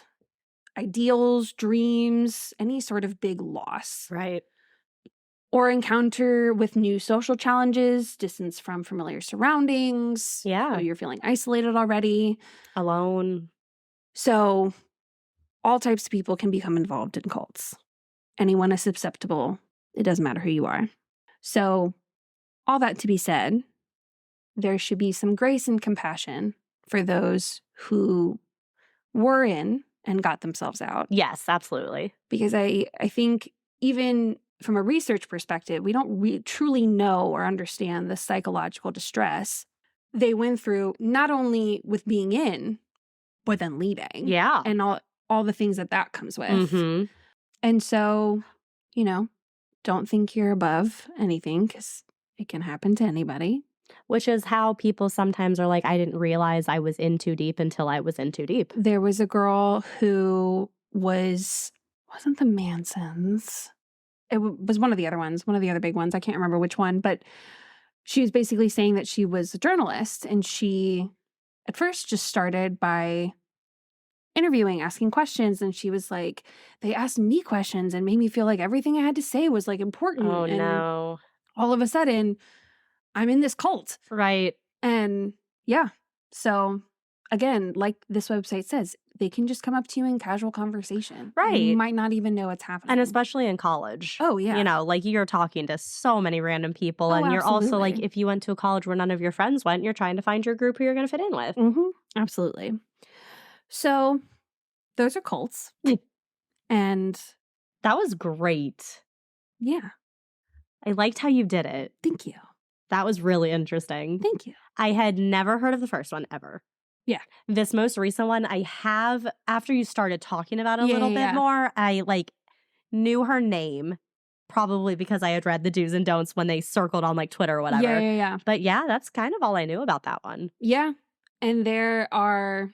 ideals, dreams, any sort of big loss. Right. Or encounter with new social challenges, distance from familiar surroundings. Yeah. So you're feeling isolated already. Alone. So all types of people can become involved in cults. Anyone is susceptible. It doesn't matter who you are. So, all that to be said, there should be some grace and compassion for those who were in and got themselves out. Yes, absolutely. Because I think even from a research perspective, we don't truly know or understand the psychological distress they went through, not only with being in, but then leaving. Yeah. And all the things that comes with. And so, don't think you're above anything because it can happen to anybody. Which is how people sometimes are like, I didn't realize I was in too deep until I was in too deep. There was a girl who wasn't the Mansons. It was one of the other ones, one of the other big ones. I can't remember which one, but she was basically saying that she was a journalist, and she at first just started by interviewing, asking questions, and she was like, they asked me questions and made me feel like everything I had to say was like important. Oh, and no. all of a sudden, I'm in this cult. Right. And yeah. So again, like this website says, they can just come up to you in casual conversation. Right. And you might not even know what's happening. And especially in college. Oh, yeah. Like you're talking to so many random people. And you're also like, if you went to a college where none of your friends went, you're trying to find your group who you're going to fit in with. Absolutely. So those are cults. And that was great. Yeah. I liked how you did it. Thank you. That was really interesting. Thank you. I had never heard of the first one ever. Yeah. This most recent one, I have, after you started talking about it a little bit more, I knew her name, probably because I had read the do's and don'ts when they circled on Twitter or whatever. Yeah. But yeah, that's kind of all I knew about that one. Yeah. And there are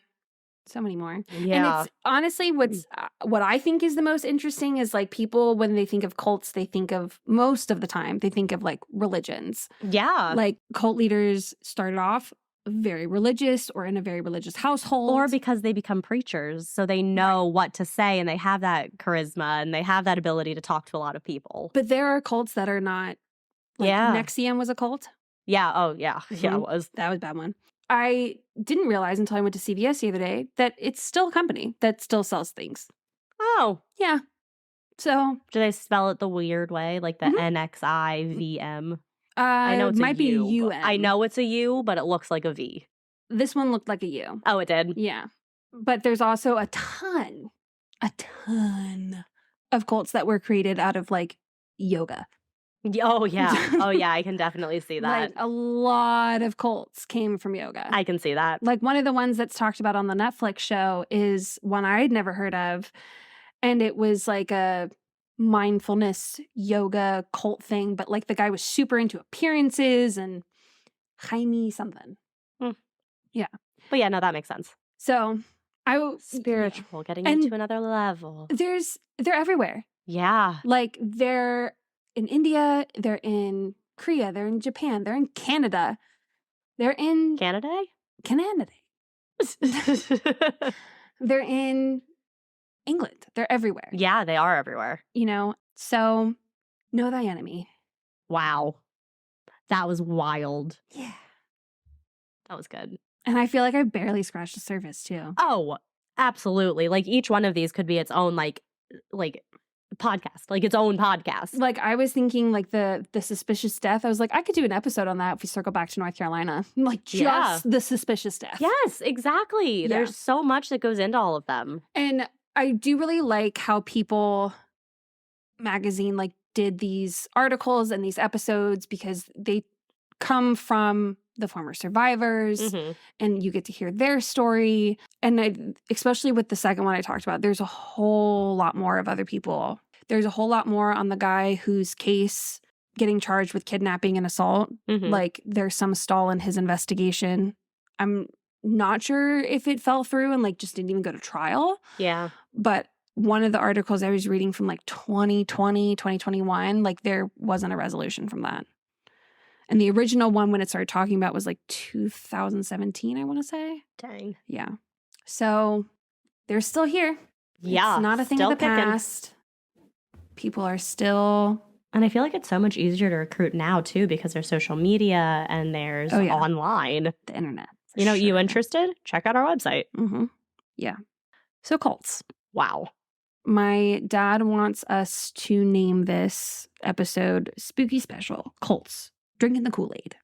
So many more. Yeah. And it's honestly what I think is the most interesting is like people, when they think of cults, they think of most of the time, they think of like religions. Yeah. Like cult leaders started off very religious or in a very religious household. Or because they become preachers, so they know what to say and they have that charisma and they have that ability to talk to a lot of people. But there are cults that are not. Like Nexium was a cult. Yeah. Oh, yeah. Yeah, it was. That was a bad one. I didn't realize until I went to CVS the other day that it's still a company that still sells things. Oh. Yeah. So. Do they spell it the weird way? Like the NXIVM? I know it might be a U. I know it's a U, but it looks like a V. This one looked like a U. Oh, it did? Yeah. But there's also a ton of cults that were created out of like yoga. Oh, yeah. Oh, yeah. I can definitely see that. Like a lot of cults came from yoga. I can see that. Like one of the ones that's talked about on the Netflix show is one I'd never heard of. And it was like a mindfulness yoga cult thing. But like the guy was super into appearances and Jaime something. Yeah. But yeah, no, that makes sense. So spiritual, getting into another level. They're everywhere. Yeah. Like they're in India, they're in Korea, they're in Japan, they're in Canada, they're in Canada. They're in England. They're everywhere. Yeah, they are everywhere. You know, so know thy enemy. Wow. That was wild. Yeah. That was good. And I feel like I barely scratched the surface too. Oh, absolutely. Like each one of these could be its own like podcast, like its own podcast. Like I was thinking like the suspicious death. I was like, I could do an episode on that if we circle back to North Carolina. Like just the suspicious death. Yes, exactly. Yeah. There's so much that goes into all of them. And I do really like how People magazine like did these articles and these episodes because they come from the former survivors and you get to hear their story. And especially with the second one I talked about, there's a whole lot more of other people. There's a whole lot more on the guy whose case getting charged with kidnapping and assault. Like there's some stall in his investigation. I'm not sure if it fell through and like just didn't even go to trial. Yeah. But one of the articles I was reading from like 2020, 2021, like there wasn't a resolution from that. And the original one, when it started talking about, was like 2017, I want to say. Dang. Yeah. So they're still here. Yeah. It's not a thing of the past. People are still. And I feel like it's so much easier to recruit now, too, because there's social media and there's online. The internet. You know, you interested? Check out our website. Yeah. So cults. Wow. My dad wants us to name this episode Spooky Special Cults. Drinking the Kool-Aid.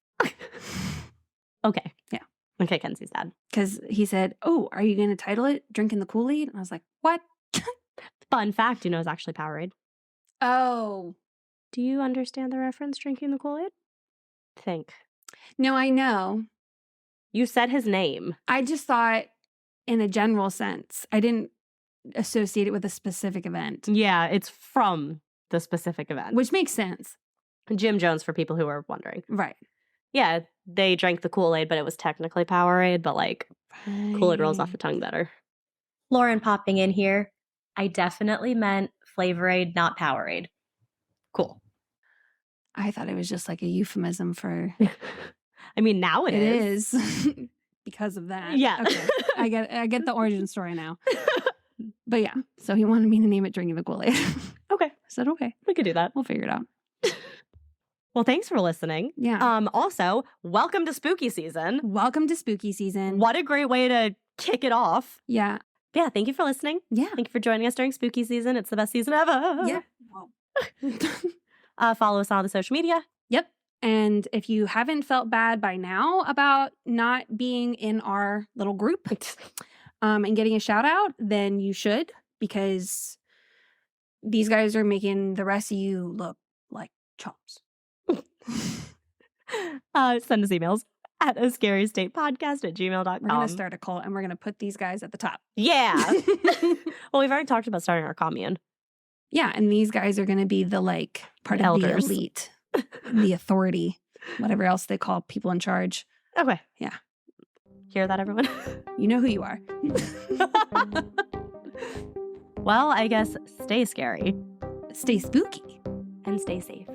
Okay. Yeah. Okay, Kenzie's dad. Because he said, oh, are you going to title it Drinking the Kool-Aid? And I was like, what? Fun fact, you know, it's actually Powerade. Oh. Do you understand the reference, Drinking the Kool-Aid? Think. No, I know. You said his name. I just thought in a general sense. I didn't associate it with a specific event. Yeah, it's from the specific event. Which makes sense. Jim Jones, for people who are wondering. Right. Yeah, they drank the Kool-Aid, but it was technically Powerade, but like Kool-Aid rolls off the tongue better. Lauren popping in here. I definitely meant Flavor-Aid, not Powerade. Cool. I thought it was just like a euphemism for... I mean, now it is. Because of that. Yeah. Okay. I get the origin story now. But yeah, so he wanted me to name it Drinking the Kool-Aid. Okay. I said, okay. We could do that. We'll figure it out. Well, thanks for listening. Yeah. Also, welcome to spooky season. Welcome to spooky season. What a great way to kick it off. Yeah. Yeah, thank you for listening. Yeah. Thank you for joining us during spooky season. It's the best season ever. Yeah. Follow us on all the social media. Yep. And if you haven't felt bad by now about not being in our little group and getting a shout out, then you should, because these guys are making the rest of you look like chumps. Send us emails at ascarystatepodcast@gmail.com. We're going to start a cult and we're going to put these guys at the top. Yeah. Well, we've already talked about starting our commune. Yeah. And these guys are going to be the like part of Elders. the elite, the authority, whatever else they call people in charge. Okay. Yeah. Hear that, everyone? You know who you are. Well, I guess stay scary Stay spooky. and stay safe.